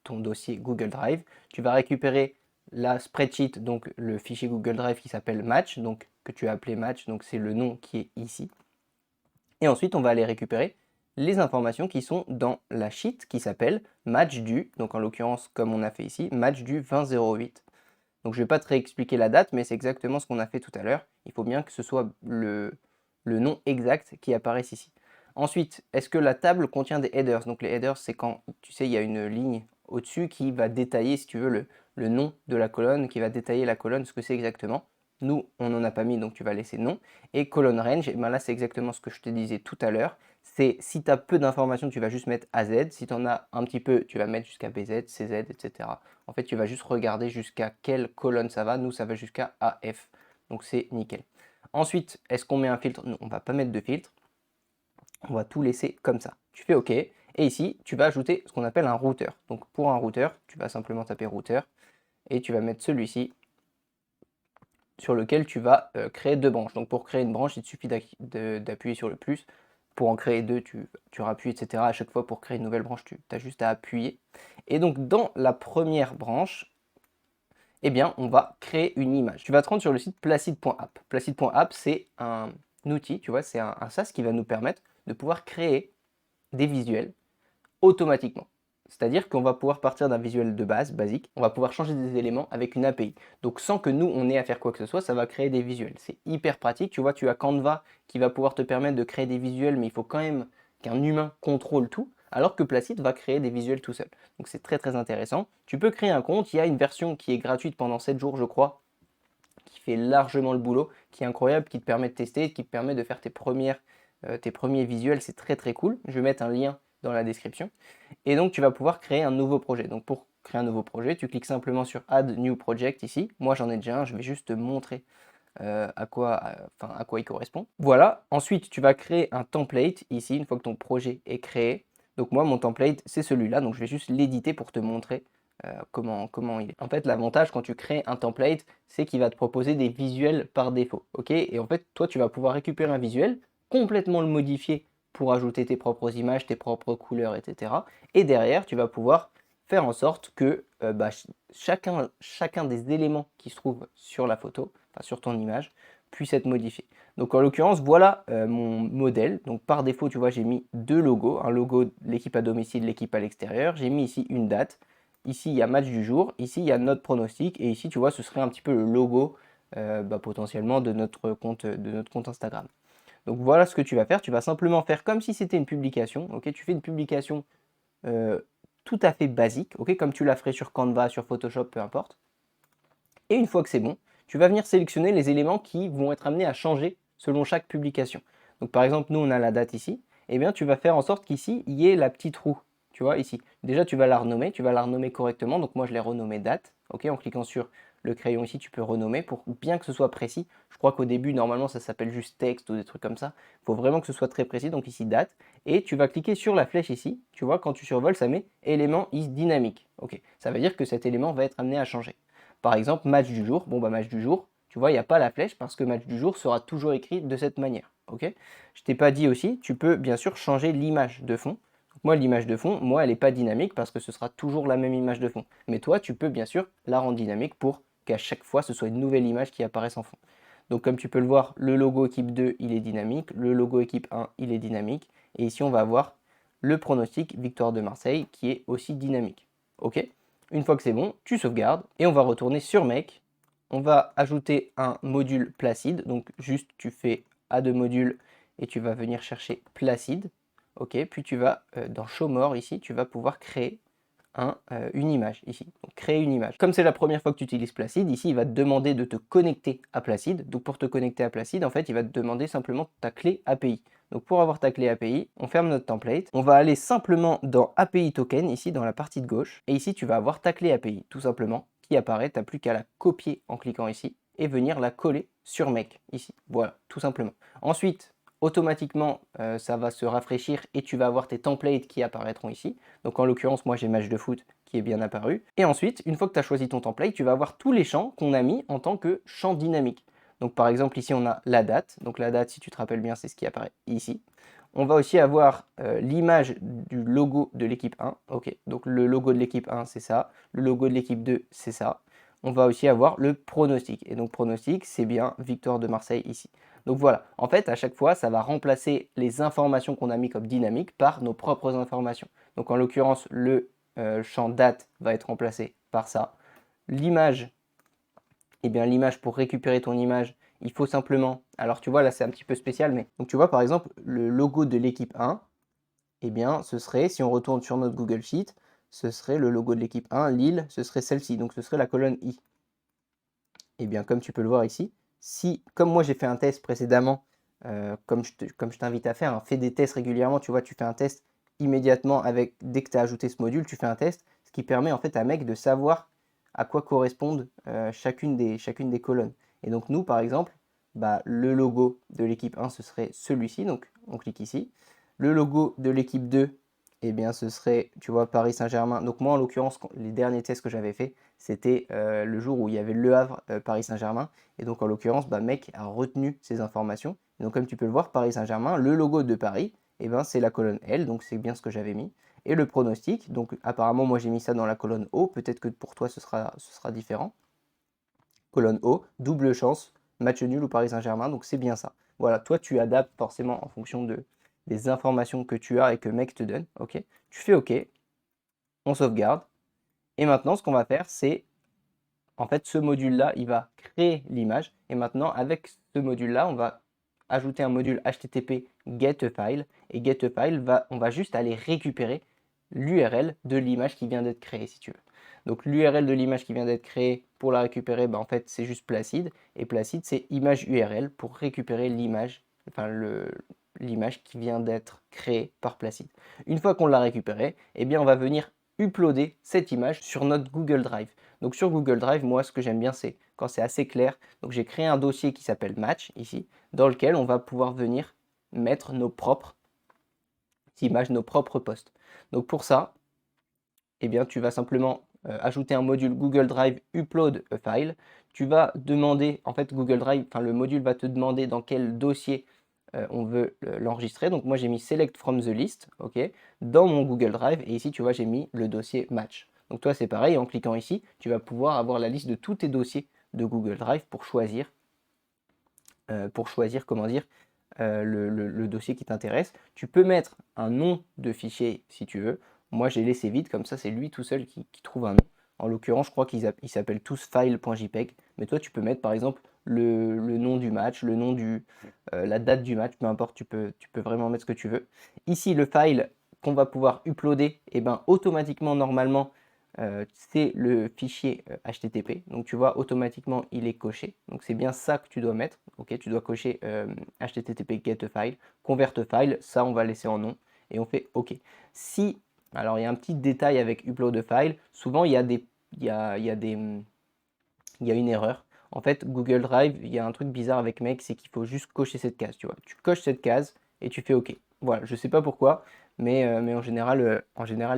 Speaker 1: dossier Google Drive. Tu vas récupérer la spreadsheet, donc le fichier Google Drive qui s'appelle Match, donc que tu as appelé Match, donc c'est le nom qui est ici. Et ensuite, on va aller récupérer les informations qui sont dans la sheet qui s'appelle match du, donc en l'occurrence, comme on a fait ici, match du 20-08. Donc je ne vais pas te réexpliquer la date, mais c'est exactement ce qu'on a fait tout à l'heure. Il faut bien que ce soit le nom exact qui apparaisse ici. Ensuite, est-ce que la table contient des headers? Donc les headers, c'est quand, tu sais, il y a une ligne au-dessus qui va détailler, si tu veux, le nom de la colonne, qui va détailler la colonne, ce que c'est exactement. Nous, on n'en a pas mis, donc tu vas laisser non. Et colonne range, là, c'est exactement ce que je te disais tout à l'heure. C'est si tu as peu d'informations, tu vas juste mettre AZ. Si tu en as un petit peu, tu vas mettre jusqu'à BZ, CZ, etc. En fait, tu vas juste regarder jusqu'à quelle colonne ça va. Nous, ça va jusqu'à AF. Donc, c'est nickel. Ensuite, est-ce qu'on met un filtre? Non, on ne va pas mettre de filtre. On va tout laisser comme ça. Tu fais OK. Et ici, tu vas ajouter ce qu'on appelle un routeur. Donc, pour un routeur, tu vas simplement taper routeur. Et tu vas mettre celui-ci sur lequel tu vas créer deux branches. Donc, pour créer une branche, il te suffit d'appuyer sur le plus. Pour en créer deux, tu rappuies, etc. À chaque fois, pour créer une nouvelle branche, tu as juste à appuyer. Et donc, dans la première branche, on va créer une image. Tu vas te rendre sur le site placid.app. Placid.app, c'est un outil, tu vois, c'est un SaaS qui va nous permettre de pouvoir créer des visuels automatiquement. C'est-à-dire qu'on va pouvoir partir d'un visuel de base, basique, on va pouvoir changer des éléments avec une API. Donc sans que nous, on ait à faire quoi que ce soit, ça va créer des visuels. C'est hyper pratique, tu vois, tu as Canva qui va pouvoir te permettre de créer des visuels, mais il faut quand même qu'un humain contrôle tout, alors que Placid va créer des visuels tout seul. Donc c'est très très intéressant. Tu peux créer un compte, il y a une version qui est gratuite pendant 7 jours, je crois, qui fait largement le boulot, qui est incroyable, qui te permet de tester, qui te permet de faire tes premiers visuels, c'est très très cool. Je vais mettre un lien dans la description. Et donc tu vas pouvoir créer un nouveau projet. Donc pour créer un nouveau projet, tu cliques simplement sur Add New Project ici. Moi j'en ai déjà un, je vais juste te montrer à quoi il correspond. Voilà, ensuite tu vas créer un template ici, une fois que ton projet est créé. Donc moi mon template c'est celui-là, donc je vais juste l'éditer pour te montrer comment il est. En fait l'avantage quand tu crées un template, c'est qu'il va te proposer des visuels par défaut. Ok, et en fait toi tu vas pouvoir récupérer un visuel, complètement le modifier pour ajouter tes propres images, tes propres couleurs, etc. Et derrière tu vas pouvoir faire en sorte que chacun des éléments qui se trouvent sur la photo, sur ton image, puisse être modifié. Donc en l'occurrence, voilà mon modèle. Donc par défaut, tu vois, j'ai mis deux logos. Un logo de l'équipe à domicile, l'équipe à l'extérieur. J'ai mis ici une date. Ici, il y a match du jour. Ici, il y a notre pronostic. Et ici, tu vois, ce serait un petit peu le logo potentiellement de notre compte Instagram. Donc voilà ce que tu vas faire. Tu vas simplement faire comme si c'était une publication. Ok, tu fais une publication tout à fait basique, ok, comme tu la ferais sur Canva, sur Photoshop, peu importe. Et une fois que c'est bon, tu vas venir sélectionner les éléments qui vont être amenés à changer selon chaque publication. Donc par exemple, nous on a la date ici, et bien tu vas faire en sorte qu'ici, il y ait la petite roue, tu vois, ici. Déjà tu vas la renommer correctement, donc moi je l'ai renommée date, ok, en cliquant sur le crayon ici, tu peux renommer pour bien que ce soit précis. Je crois qu'au début, normalement, ça s'appelle juste texte ou des trucs comme ça. Il faut vraiment que ce soit très précis, donc ici date, et tu vas cliquer sur la flèche ici, tu vois, quand tu survoles, ça met élément is dynamique, ok, ça veut dire que cet élément va être amené à changer. Par exemple, match du jour. Bon, match du jour, tu vois, il n'y a pas la flèche parce que match du jour sera toujours écrit de cette manière. Ok. Je t'ai pas dit aussi, tu peux bien sûr changer l'image de fond. Donc, moi, l'image de fond, moi, elle n'est pas dynamique parce que ce sera toujours la même image de fond. Mais toi, tu peux bien sûr la rendre dynamique pour qu'à chaque fois, ce soit une nouvelle image qui apparaisse en fond. Donc, comme tu peux le voir, le logo équipe 2, il est dynamique. Le logo équipe 1, il est dynamique. Et ici, on va avoir le pronostic victoire de Marseille qui est aussi dynamique. Ok. Une fois que c'est bon, tu sauvegardes et on va retourner sur Make. On va ajouter un module Placid. Donc juste tu fais A2 module et tu vas venir chercher Placid. Ok, puis tu vas dans Show More ici, tu vas pouvoir créer une image ici, donc créer une image. Comme c'est la première fois que tu utilises Placid, ici il va te demander de te connecter à Placid. Donc pour te connecter à Placid, en fait il va te demander simplement ta clé API. Donc pour avoir ta clé API, on ferme notre template, on va aller simplement dans API Token, ici dans la partie de gauche, et ici tu vas avoir ta clé API, tout simplement, qui apparaît, tu n'as plus qu'à la copier en cliquant ici, et venir la coller sur Make, ici, voilà, tout simplement. Ensuite, automatiquement, ça va se rafraîchir et tu vas avoir tes templates qui apparaîtront ici. Donc en l'occurrence, moi j'ai match de foot qui est bien apparu. Et ensuite, une fois que tu as choisi ton template, tu vas avoir tous les champs qu'on a mis en tant que champ dynamique. Donc par exemple, ici on a la date. Donc la date, si tu te rappelles bien, c'est ce qui apparaît ici. On va aussi avoir l'image du logo de l'équipe 1. Ok, donc le logo de l'équipe 1, c'est ça. Le logo de l'équipe 2, c'est ça. On va aussi avoir le pronostic. Et donc pronostic, c'est bien victoire de Marseille ici. Donc voilà, en fait, à chaque fois, ça va remplacer les informations qu'on a mis comme dynamique par nos propres informations. Donc en l'occurrence, le champ date va être remplacé par ça. L'image, eh bien l'image, pour récupérer ton image, il faut simplement, alors tu vois là c'est un petit peu spécial, mais donc tu vois par exemple le logo de l'équipe 1, eh bien ce serait, si on retourne sur notre Google Sheet, ce serait le logo de l'équipe 1, Lille, ce serait celle-ci, donc ce serait la colonne I. Eh bien comme tu peux le voir ici, si, comme moi j'ai fait un test précédemment, comme je t'invite à faire, hein, fais des tests régulièrement, tu vois, tu fais un test immédiatement dès que tu as ajouté ce module, tu fais un test, ce qui permet en fait à Mec de savoir à quoi correspondent chacune des colonnes. Et donc nous, par exemple, bah, le logo de l'équipe 1, ce serait celui-ci, donc on clique ici. Le logo de l'équipe 2, eh bien ce serait, tu vois, Paris Saint-Germain. Donc moi, en l'occurrence, les derniers tests que j'avais fait, c'était le jour où il y avait Le Havre, Paris Saint-Germain. Et donc en l'occurrence, bah, Mec a retenu ces informations. Et donc comme tu peux le voir, Paris Saint-Germain, le logo de Paris, eh ben, c'est la colonne L, donc c'est bien ce que j'avais mis. Et le pronostic, donc apparemment moi j'ai mis ça dans la colonne O, peut-être que pour toi ce sera différent. Colonne O, double chance, match nul ou Paris Saint-Germain, donc c'est bien ça. Voilà, toi tu adaptes forcément en fonction des informations que tu as et que Mec te donne, ok. Tu fais OK, on sauvegarde. Et maintenant ce qu'on va faire, c'est en fait, ce module-là, il va créer l'image. Et maintenant, avec ce module-là, on va ajouter un module HTTP getFile. Et getFile, on va juste aller récupérer l'URL de l'image qui vient d'être créée, si tu veux. Donc l'URL de l'image qui vient d'être créée, pour la récupérer, en fait, c'est juste Placid. Et Placid, c'est image URL pour récupérer l'image, enfin l'image qui vient d'être créée par Placid. Une fois qu'on l'a récupérée, eh bien, on va venir uploader cette image sur notre Google Drive. Donc sur Google Drive, moi ce que j'aime bien c'est quand c'est assez clair. Donc j'ai créé un dossier qui s'appelle Match ici, dans lequel on va pouvoir venir mettre nos propres images, nos propres posts. Donc pour ça, eh bien tu vas simplement ajouter un module Google Drive Upload a File. Tu vas demander, en fait Google Drive, enfin le module va te demander dans quel dossier on veut l'enregistrer. Donc moi j'ai mis Select from the list, ok, dans mon Google Drive. Et ici tu vois j'ai mis le dossier Match. Donc toi c'est pareil, en cliquant ici, tu vas pouvoir avoir la liste de tous tes dossiers de Google Drive pour choisir comment dire, le dossier qui t'intéresse. Tu peux mettre un nom de fichier si tu veux. Moi j'ai laissé vide, comme ça c'est lui tout seul qui trouve un nom. En l'occurrence, je crois qu'ils s'appellent tous file.jpg, mais toi tu peux mettre par exemple le nom du match, le nom la date du match, peu importe, tu peux vraiment mettre ce que tu veux. Ici, le file qu'on va pouvoir uploader, et ben automatiquement, normalement, c'est le fichier HTTP. Donc tu vois, automatiquement, il est coché. Donc c'est bien ça que tu dois mettre. Ok, tu dois cocher HTTP getFile, convertFile, ça on va laisser en nom et on fait OK. Si, alors il y a un petit détail avec upload file, souvent il y a une erreur. En fait, Google Drive, il y a un truc bizarre avec Make, c'est qu'il faut juste cocher cette case, tu vois. Tu coches cette case et tu fais OK. Voilà, je sais pas pourquoi, mais en général,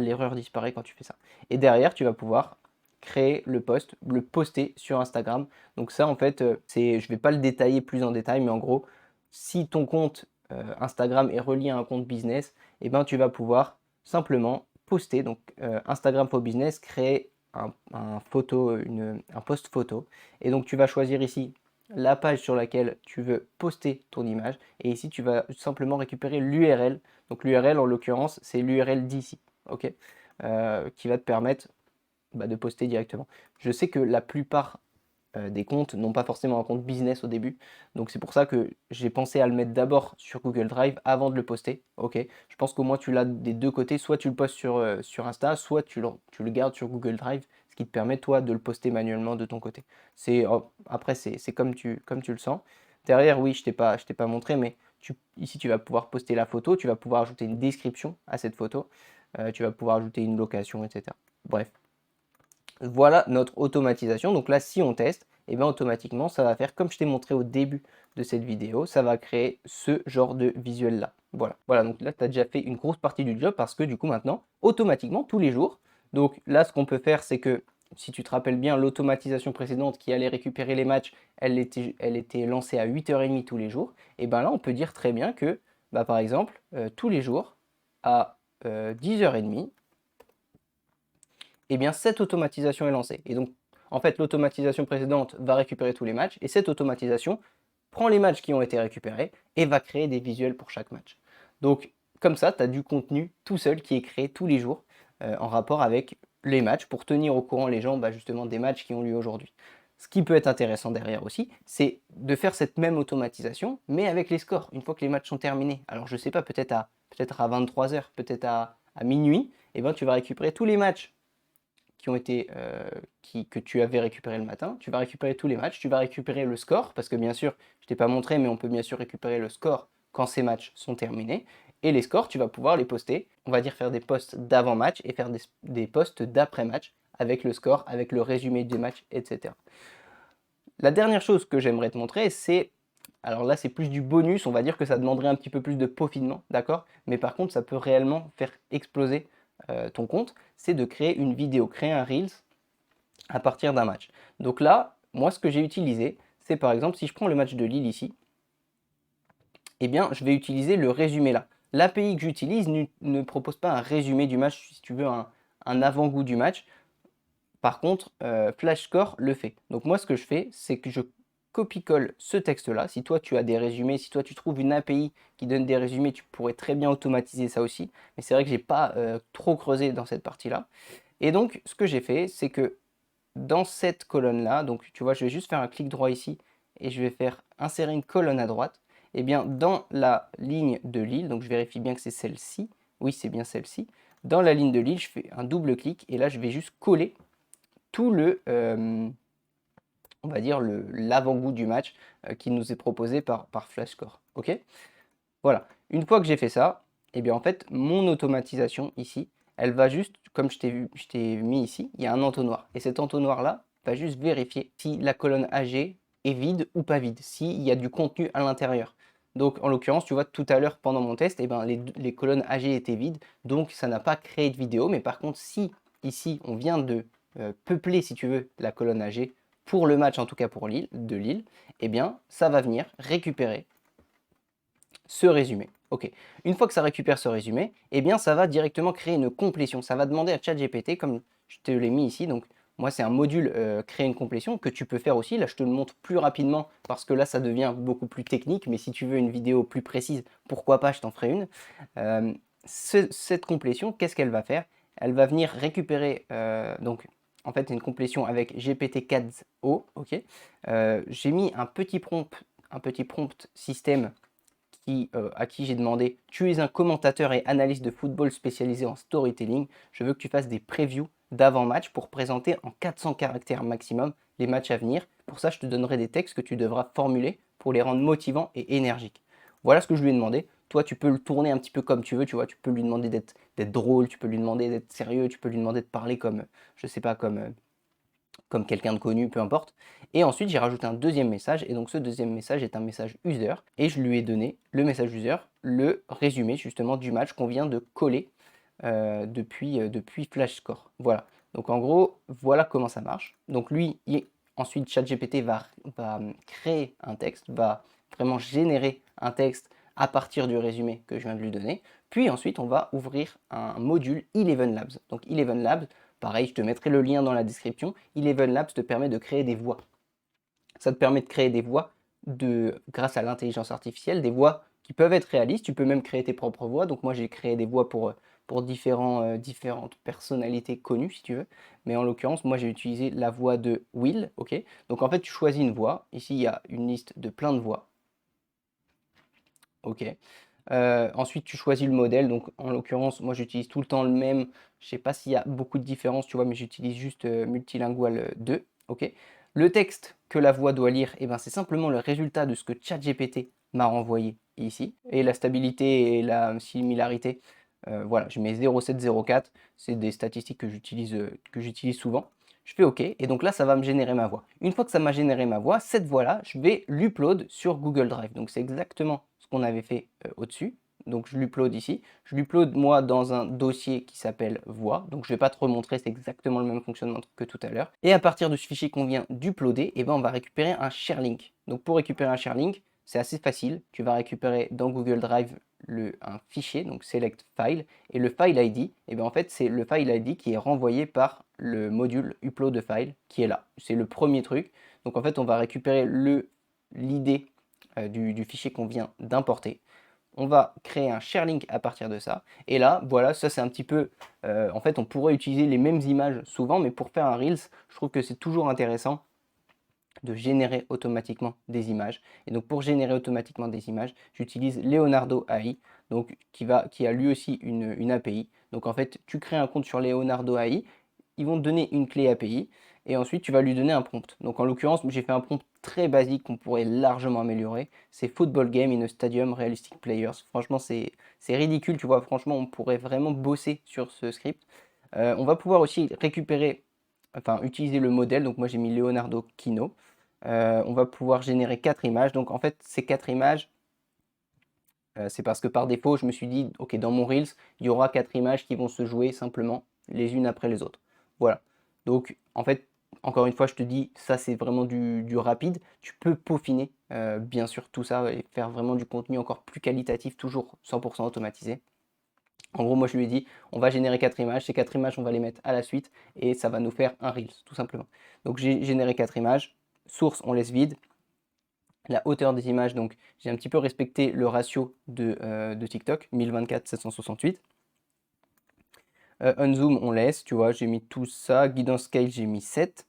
Speaker 1: l'erreur disparaît quand tu fais ça. Et derrière, tu vas pouvoir créer le post, le poster sur Instagram. Donc ça, en fait, je vais pas le détailler plus en détail, mais en gros, si ton compte Instagram est relié à un compte business, eh ben, tu vas pouvoir simplement poster, donc Instagram for Business, créer un post photo. Et donc tu vas choisir ici la page sur laquelle tu veux poster ton image. Et ici, tu vas simplement récupérer l'URL. Donc l'URL, en l'occurrence, c'est l'URL d'ici, ok, qui va te permettre de poster directement. Je sais que la plupart des comptes, non pas forcément un compte business au début. Donc c'est pour ça que j'ai pensé à le mettre d'abord sur Google Drive avant de le poster. OK. Je pense qu'au moins tu l'as des 2 côtés, soit tu le postes sur Insta, soit tu le gardes sur Google Drive, ce qui te permet toi de le poster manuellement de ton côté. Après c'est comme tu le sens. Derrière, oui, je t'ai pas montré, mais ici tu vas pouvoir poster la photo, tu vas pouvoir ajouter une description à cette photo, tu vas pouvoir ajouter une location et cetera. Bref. Voilà notre automatisation. Donc là, si on teste, et bien automatiquement, ça va faire comme je t'ai montré au début de cette vidéo, ça va créer ce genre de visuel là. Voilà. Voilà, donc là, tu as déjà fait une grosse partie du job parce que du coup, maintenant, automatiquement, tous les jours, donc là, ce qu'on peut faire, c'est que si tu te rappelles bien, l'automatisation précédente qui allait récupérer les matchs, elle était lancée à 8h30 tous les jours. Et bien là, on peut dire très bien que, bah, par exemple, tous les jours, à 10h30, eh bien cette automatisation est lancée. Et donc, en fait, l'automatisation précédente va récupérer tous les matchs, et cette automatisation prend les matchs qui ont été récupérés et va créer des visuels pour chaque match. Donc, comme ça, tu as du contenu tout seul qui est créé tous les jours en rapport avec les matchs pour tenir au courant les gens justement des matchs qui ont lieu aujourd'hui. Ce qui peut être intéressant derrière aussi, c'est de faire cette même automatisation, mais avec les scores, une fois que les matchs sont terminés. Alors je ne sais pas, peut-être à 23h, peut-être à minuit, et ben, tu vas récupérer tous les matchs qui ont été, que tu avais récupéré le matin. Tu vas récupérer tous les matchs, tu vas récupérer le score, parce que bien sûr, je ne t'ai pas montré, mais on peut bien sûr récupérer le score quand ces matchs sont terminés. Et les scores, tu vas pouvoir les poster, on va dire faire des posts d'avant-match et faire des posts d'après-match avec le score, avec le résumé des matchs, etc. La dernière chose que j'aimerais te montrer, alors là c'est plus du bonus, on va dire que ça demanderait un petit peu plus de peaufinement, d'accord? Mais par contre, ça peut réellement faire exploser ton compte, c'est de créer une vidéo, créer un Reels à partir d'un match. Donc là, moi ce que j'ai utilisé, c'est par exemple si je prends le match de Lille ici, eh bien je vais utiliser le résumé là. L'API que j'utilise ne propose pas un résumé du match, si tu veux un avant-goût du match. Par contre, FlashScore le fait. Donc moi, ce que je fais, c'est que je copie-colle ce texte-là. Si toi, tu as des résumés, si toi, tu trouves une API qui donne des résumés, tu pourrais très bien automatiser ça aussi. Mais c'est vrai que j'ai pas trop creusé dans cette partie-là. Et donc, ce que j'ai fait, c'est que dans cette colonne-là, donc tu vois, je vais juste faire un clic droit ici et je vais faire insérer une colonne à droite. Et bien, dans la ligne de Lille, donc je vérifie bien que c'est celle-ci. Oui, c'est bien celle-ci. Dans la ligne de Lille, je fais un double clic et là, je vais juste coller tout on va dire l'avant-goût du match qui nous est proposé par FlashScore. Ok. Voilà. Une fois que j'ai fait ça, et bien en fait, mon automatisation ici, elle va juste, comme je t'ai mis ici, il y a un entonnoir. Et cet entonnoir-là va juste vérifier si la colonne AG est vide ou pas vide, s'il y a du contenu à l'intérieur. Donc en l'occurrence, tu vois, tout à l'heure pendant mon test, et ben, les colonnes AG étaient vides, donc ça n'a pas créé de vidéo. Mais par contre, si ici on vient de peupler, si tu veux, la colonne AG pour le match, en tout cas pour Lille, eh bien ça va venir récupérer ce résumé. Ok. Une fois que ça récupère ce résumé, eh bien ça va directement créer une complétion. Ça va demander à ChatGPT, comme je te l'ai mis ici, donc moi c'est un module créer une complétion que tu peux faire aussi. Là je te le montre plus rapidement parce que là ça devient beaucoup plus technique, mais si tu veux une vidéo plus précise, pourquoi pas, je t'en ferai une. Cette complétion, qu'est-ce qu'elle va faire? Elle va venir récupérer, donc en fait une complétion avec GPT-4o, ok. J'ai mis un petit prompt système à qui j'ai demandé: tu es un commentateur et analyste de football spécialisé en storytelling, je veux que tu fasses des previews d'avant-match pour présenter en 400 caractères maximum les matchs à venir. Pour ça, je te donnerai des textes que tu devras formuler pour les rendre motivants et énergiques. Voilà ce que je lui ai demandé. Toi, tu peux le tourner un petit peu comme tu veux, tu vois, tu peux lui demander d'être drôle, tu peux lui demander d'être sérieux, tu peux lui demander de parler comme, je sais pas, comme quelqu'un de connu, peu importe. Et ensuite, j'ai rajouté un deuxième message, et donc ce deuxième message est un message user, et je lui ai donné le message user, le résumé justement du match qu'on vient de coller depuis FlashScore. Voilà. Donc en gros, voilà comment ça marche. Donc lui, ensuite, ChatGPT va créer un texte, va vraiment générer un texte à partir du résumé que je viens de lui donner. Puis ensuite, on va ouvrir un module Eleven Labs. Donc Eleven Labs, pareil, je te mettrai le lien dans la description. Eleven Labs te permet de créer des voix. Ça te permet de créer des voix grâce à l'intelligence artificielle, des voix qui peuvent être réalistes. Tu peux même créer tes propres voix. Donc moi, j'ai créé des voix pour différentes personnalités connues, si tu veux. Mais en l'occurrence, moi, j'ai utilisé la voix de Will, ok? Donc, en fait, tu choisis une voix. Ici, il y a une liste de plein de voix, ok? Ensuite, tu choisis le modèle. Donc, en l'occurrence, moi, j'utilise tout le temps le même. Je sais pas s'il y a beaucoup de différences, tu vois, mais j'utilise juste Multilingual 2, ok? Le texte que la voix doit lire, eh ben, c'est simplement le résultat de ce que ChatGPT m'a renvoyé ici. Et la stabilité et la similarité, voilà, je mets 0,704. C'est des statistiques que j'utilise souvent. Je fais OK, et donc là, ça va me générer ma voix. Une fois que ça m'a généré ma voix, cette voix-là, je vais l'upload sur Google Drive. Donc c'est exactement ce qu'on avait fait au-dessus. Donc je l'upload ici. Je l'upload moi dans un dossier qui s'appelle voix. Donc je ne vais pas te remontrer, c'est exactement le même fonctionnement que tout à l'heure. Et à partir de ce fichier qu'on vient d'uploader, eh ben, on va récupérer un share link. Donc pour récupérer un share link, c'est assez facile. Tu vas récupérer dans Google Drive un fichier, donc select file, et le file ID, et bien en fait c'est le file ID qui est renvoyé par le module upload file qui est là. C'est le premier truc. Donc en fait on va récupérer l'id du fichier qu'on vient d'importer. On va créer un share link à partir de ça. Et là, voilà, ça c'est un petit peu... en fait, on pourrait utiliser les mêmes images souvent, mais pour faire un Reels, je trouve que c'est toujours intéressant de générer automatiquement des images. Et donc pour générer automatiquement des images, j'utilise Leonardo AI, donc qui a lui aussi une API. Donc en fait, tu crées un compte sur Leonardo AI, ils vont te donner une clé API, et ensuite tu vas lui donner un prompt. Donc en l'occurrence, j'ai fait un prompt très basique qu'on pourrait largement améliorer. C'est Football Game in a Stadium Realistic Players. Franchement, c'est ridicule, tu vois. Franchement, on pourrait vraiment bosser sur ce script. On va pouvoir aussi récupérer, enfin utiliser le modèle. Donc moi j'ai mis Leonardo Kino. On va pouvoir générer 4 images. Donc en fait, ces 4 images, c'est parce que par défaut, je me suis dit, ok, dans mon Reels, il y aura 4 images qui vont se jouer simplement les unes après les autres. Voilà. Donc en fait, encore une fois, je te dis, ça c'est vraiment du rapide. Tu peux peaufiner, bien sûr, tout ça et faire vraiment du contenu encore plus qualitatif, toujours 100% automatisé. En gros, moi je lui ai dit, on va générer 4 images. Ces 4 images, on va les mettre à la suite et ça va nous faire un Reels, tout simplement. Donc j'ai généré 4 images. Source, on laisse vide. La hauteur des images, donc j'ai un petit peu respecté le ratio de TikTok, 1024-768. Unzoom, on laisse, tu vois, j'ai mis tout ça. Guidance scale, j'ai mis 7.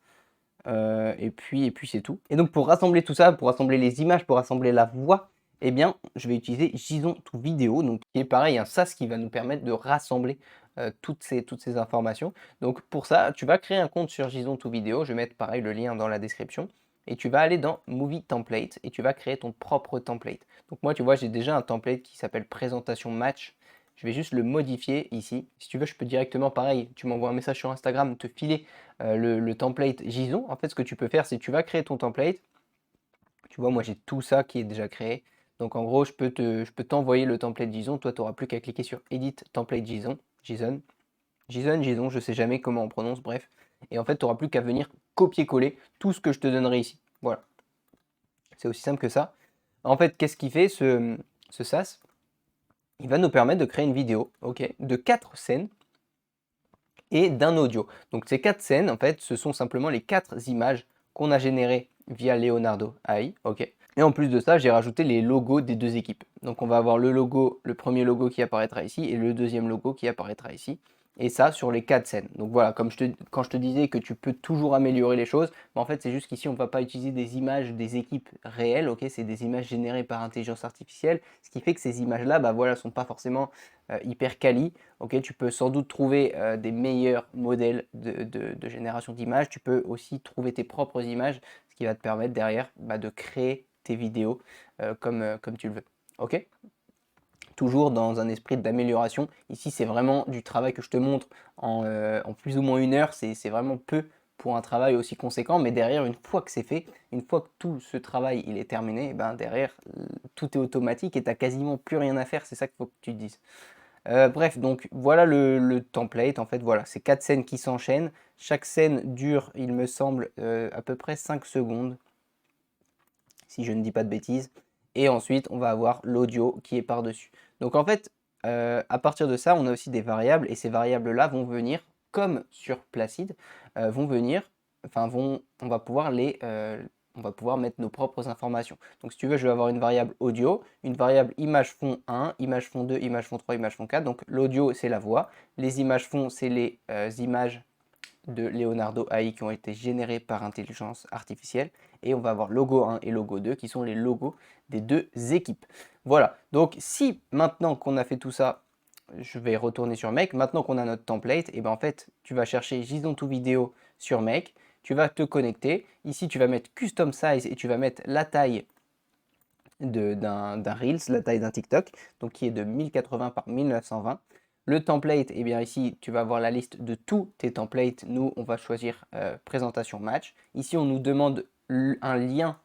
Speaker 1: Et puis c'est tout. Et donc pour rassembler tout ça, pour rassembler les images, pour rassembler la voix, eh bien, je vais utiliser JSON to Video, donc qui est pareil, un SaaS qui va nous permettre de rassembler toutes ces informations. Donc pour ça, tu vas créer un compte sur JSON to Video. Je vais mettre pareil le lien dans la description. Et tu vas aller dans Movie Template et tu vas créer ton propre template. Donc moi, tu vois, j'ai déjà un template qui s'appelle Présentation Match. Je vais juste le modifier ici. Si tu veux, je peux directement, pareil, tu m'envoies un message sur Instagram, te filer le template JSON. En fait, ce que tu peux faire, c'est que tu vas créer ton template. Tu vois, moi, j'ai tout ça qui est déjà créé. Donc, en gros, je peux t'envoyer le template JSON. Toi, tu n'auras plus qu'à cliquer sur Edit Template JSON. JSON, je ne sais jamais comment on prononce, bref. Et en fait, tu n'auras plus qu'à venir copier-coller tout ce que je te donnerai ici. Voilà. C'est aussi simple que ça. En fait, qu'est-ce qu'il fait, ce SaaS? Il va nous permettre de créer une vidéo, ok, de 4 scènes et d'un audio. Donc ces 4 scènes, en fait, ce sont simplement les 4 images qu'on a générées via Leonardo AI, ok. Et en plus de ça, j'ai rajouté les logos des 2 équipes. Donc on va avoir le premier logo qui apparaîtra ici et le deuxième logo qui apparaîtra ici. Et ça sur les 4 scènes. Donc voilà, quand je te disais que tu peux toujours améliorer les choses, en fait c'est juste qu'ici on ne va pas utiliser des images des équipes réelles, ok, c'est des images générées par intelligence artificielle, ce qui fait que ces images-là, bah voilà, sont pas forcément hyper quali. Ok, tu peux sans doute trouver des meilleurs modèles de génération d'images. Tu peux aussi trouver tes propres images, ce qui va te permettre derrière de créer tes vidéos comme tu le veux. Ok, toujours dans un esprit d'amélioration. Ici, c'est vraiment du travail que je te montre en plus ou moins 1 heure. C'est vraiment peu pour un travail aussi conséquent. Mais derrière, une fois que c'est fait, une fois que tout ce travail il est terminé, ben derrière, tout est automatique et tu n'as quasiment plus rien à faire. C'est ça qu'il faut que tu te dises. Bref, donc voilà le template. En fait, voilà, c'est 4 scènes qui s'enchaînent. Chaque scène dure, il me semble, à peu près 5 secondes, si je ne dis pas de bêtises. Et ensuite, on va avoir l'audio qui est par-dessus. Donc en fait, à partir de ça, on a aussi des variables. Et ces variables-là vont venir, comme sur Placid, on va pouvoir on va pouvoir mettre nos propres informations. Donc si tu veux, je vais avoir une variable audio, une variable image fond 1, image fond 2, image fond 3, image fond 4. Donc l'audio, c'est la voix. Les images fond, c'est les images de Leonardo AI qui ont été générées par intelligence artificielle. Et on va avoir logo 1 et logo 2 qui sont les logos des deux équipes. Voilà, donc si maintenant qu'on a fait tout ça, je vais retourner sur Make. Maintenant qu'on a notre template, et ben en fait, tu vas chercher JSON to Video sur Make. Tu vas te connecter. Ici, tu vas mettre Custom Size et tu vas mettre la taille d'un Reels, la taille d'un TikTok, donc qui est de 1080 par 1920. Le template, et bien ici, tu vas avoir la liste de tous tes templates. Nous, on va choisir présentation match. Ici, on nous demande un lien,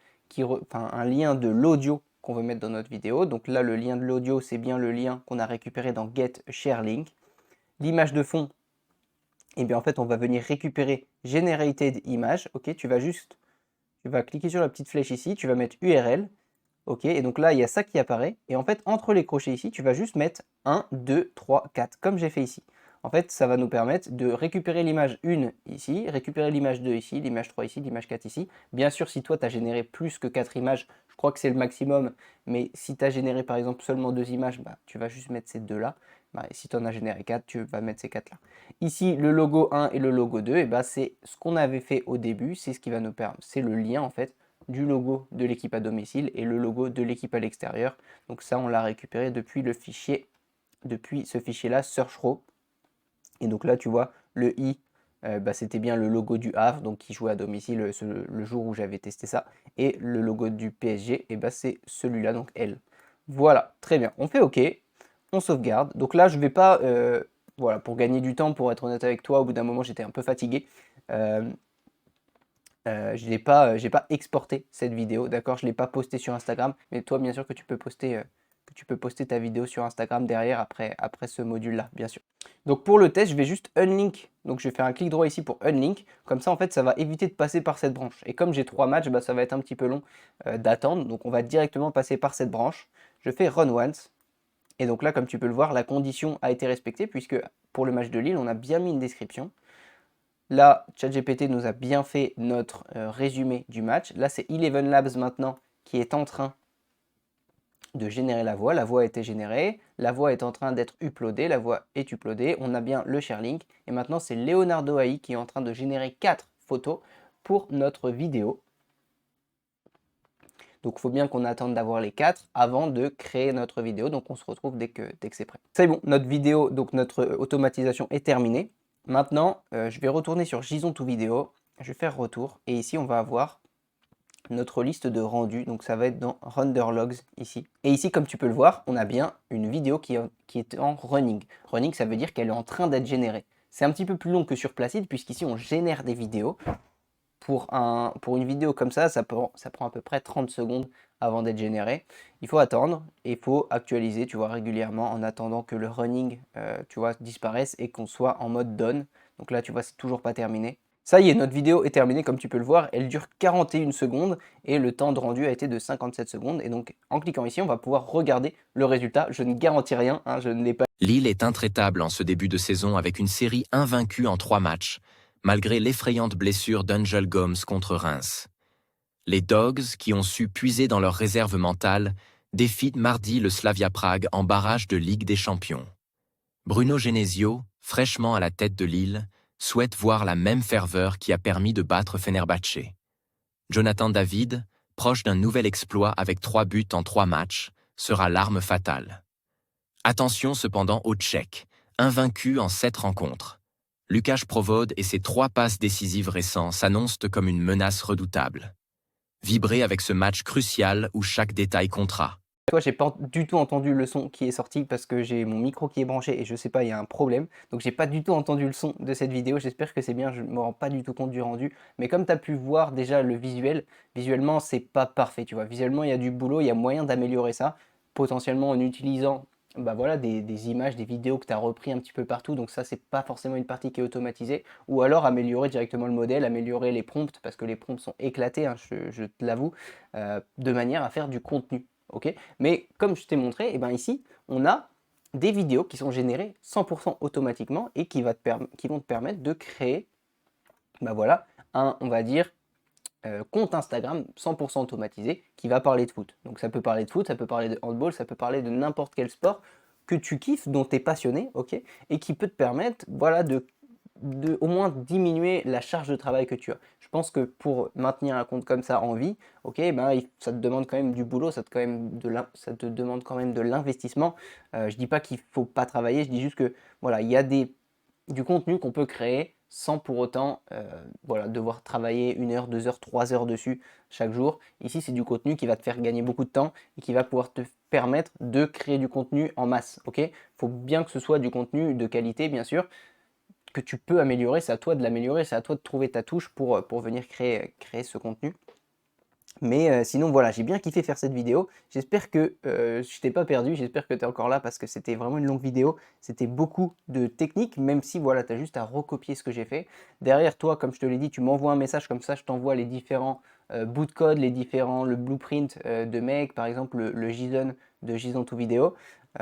Speaker 1: un lien de l'audio qu'on veut mettre dans notre vidéo. Donc là, le lien de l'audio, c'est bien le lien qu'on a récupéré dans Get Share Link. L'image de fond, et bien en fait, on va venir récupérer Generated Image. Ok, tu vas cliquer sur la petite flèche ici, tu vas mettre URL. Ok, et donc là, il y a ça qui apparaît. Et en fait, entre les crochets ici, tu vas juste mettre 1, 2, 3, 4, comme j'ai fait ici. En fait, ça va nous permettre de récupérer l'image 1 ici, récupérer l'image 2 ici, l'image 3 ici, l'image 4 ici. Bien sûr, si toi, tu as généré plus que 4 images, je crois que c'est le maximum. Mais si tu as généré, par exemple, seulement 2 images, bah, tu vas juste mettre ces deux-là. Bah, et si tu en as généré 4, tu vas mettre ces 4-là. Ici, le logo 1 et le logo 2, et bah, c'est ce qu'on avait fait au début. C'est ce qui va nous permettre. C'est le lien, en fait, du logo de l'équipe à domicile et le logo de l'équipe à l'extérieur. Donc ça, on l'a récupéré depuis le fichier, depuis ce fichier-là, SearchRow. Et donc là, tu vois, le i, bah, c'était bien le logo du Havre, donc qui jouait à domicile le jour où j'avais testé ça. Et le logo du PSG, et bah, c'est celui-là, donc L. Voilà, très bien. On fait OK, on sauvegarde. Donc là, je vais pas, voilà, pour gagner du temps, pour être honnête avec toi, au bout d'un moment, j'étais un peu fatigué. J'ai pas exporté cette vidéo, d'accord? Je ne l'ai pas postée sur Instagram, mais toi, bien sûr que tu peux poster ta vidéo sur Instagram derrière après ce module-là, bien sûr. Donc pour le test, je vais juste unlink. Donc je vais faire un clic droit ici pour unlink. Comme ça, en fait, ça va éviter de passer par cette branche. Et comme j'ai 3 matchs, bah, ça va être un petit peu long d'attendre. Donc on va directement passer par cette branche. Je fais run once. Et donc là, comme tu peux le voir, la condition a été respectée puisque pour le match de Lille, on a bien mis une description. Là, ChatGPT nous a bien fait notre résumé du match. Là, c'est Eleven Labs maintenant qui est en train de générer la voix. La voix a été générée, la voix est en train d'être uploadée, la voix est uploadée. On a bien le share link. Et maintenant, c'est Leonardo AI qui est en train de générer 4 photos pour notre vidéo. Donc, il faut bien qu'on attende d'avoir les 4 avant de créer notre vidéo. Donc, on se retrouve dès que c'est prêt. C'est bon, notre vidéo, donc notre automatisation est terminée. Maintenant, je vais retourner sur JSON to Video. Je vais faire retour. Et ici, on va avoir notre liste de rendus. Donc, ça va être dans Render Logs ici. Et ici, comme tu peux le voir, on a bien une vidéo qui est en running. Running, ça veut dire qu'elle est en train d'être générée. C'est un petit peu plus long que sur Placid, puisqu'ici, on génère des vidéos. Pour une vidéo comme ça prend à peu près 30 secondes avant d'être généré. Il faut attendre et il faut actualiser, tu vois, régulièrement en attendant que le running, tu vois, disparaisse et qu'on soit en mode done. Donc là, tu vois, c'est toujours pas terminé. Ça y est, notre vidéo est terminée, comme tu peux le voir. Elle dure 41 secondes et le temps de rendu a été de 57 secondes. Et donc, en cliquant ici, on va pouvoir regarder le résultat. Je ne garantis rien, hein, je ne l'ai pas.
Speaker 2: Lille est intraitable en ce début de saison avec une série invaincue en 3 matchs, malgré l'effrayante blessure d'Angel Gomes contre Reims. Les Dogs, qui ont su puiser dans leur réserve mentale, défient mardi le Slavia Prague en barrage de Ligue des Champions. Bruno Genesio, fraîchement à la tête de Lille, souhaite voir la même ferveur qui a permis de battre Fenerbahçe. Jonathan David, proche d'un nouvel exploit avec 3 buts en 3 matchs, sera l'arme fatale. Attention cependant aux Tchèques, invaincus en 7 rencontres. Lukáš Provod et ses 3 passes décisives récents s'annoncent comme une menace redoutable. Vibrez avec ce match crucial où chaque détail comptera.
Speaker 1: Toi, j'ai pas du tout entendu le son qui est sorti parce que j'ai mon micro qui est branché et je sais pas, il y a un problème. Donc j'ai pas du tout entendu le son de cette vidéo. J'espère que c'est bien, je me rends pas du tout compte du rendu. Mais comme tu as pu voir déjà le visuel, visuellement c'est pas parfait, tu vois. Visuellement il y a du boulot, il y a moyen d'améliorer ça, potentiellement en utilisant bah voilà, des images, des vidéos que tu as repris un petit peu partout. Donc ça, c'est pas forcément une partie qui est automatisée. Ou alors améliorer directement le modèle, améliorer les prompts, parce que les prompts sont éclatés, hein, je te l'avoue, de manière à faire du contenu. Okay, mais comme je t'ai montré, eh ben ici, on a des vidéos qui sont générées 100% automatiquement et qui vont te permettre de créer, bah voilà, on va dire, compte Instagram 100% automatisé qui va parler de foot. Donc ça peut parler de foot, ça peut parler de handball, ça peut parler de n'importe quel sport que tu kiffes, dont tu es passionné, ok, et qui peut te permettre, voilà, de au moins diminuer la charge de travail que tu as. Je pense que pour maintenir un compte comme ça en vie, ok, ben, ça te demande quand même du boulot, ça te demande quand même de l'investissement. Je dis pas qu'il faut pas travailler, je dis juste que voilà, il y a du contenu qu'on peut créer sans pour autant voilà, devoir travailler 1 heure, 2 heures, 3 heures dessus chaque jour. Ici, c'est du contenu qui va te faire gagner beaucoup de temps et qui va pouvoir te permettre de créer du contenu en masse. Ok, faut bien que ce soit du contenu de qualité, bien sûr, que tu peux améliorer. C'est à toi de l'améliorer, c'est à toi de trouver ta touche pour venir créer ce contenu. Mais sinon voilà, j'ai bien kiffé faire cette vidéo. J'espère que je t'ai pas perdu, j'espère que tu es encore là parce que c'était vraiment une longue vidéo. C'était beaucoup de technique, même si voilà, tu as juste à recopier ce que j'ai fait. Derrière toi, comme je te l'ai dit, tu m'envoies un message comme ça, je t'envoie les différents bouts de code, le blueprint de Make, par exemple le JSON de JSON to Vidéo.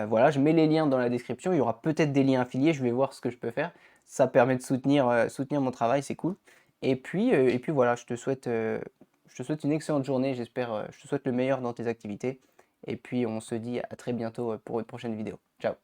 Speaker 1: Voilà, je mets les liens dans la description. Il y aura peut-être des liens affiliés, je vais voir ce que je peux faire. Ça permet de soutenir mon travail, c'est cool. Et puis voilà, je te souhaite une excellente journée, je te souhaite le meilleur dans tes activités. Et puis on se dit à très bientôt pour une prochaine vidéo. Ciao!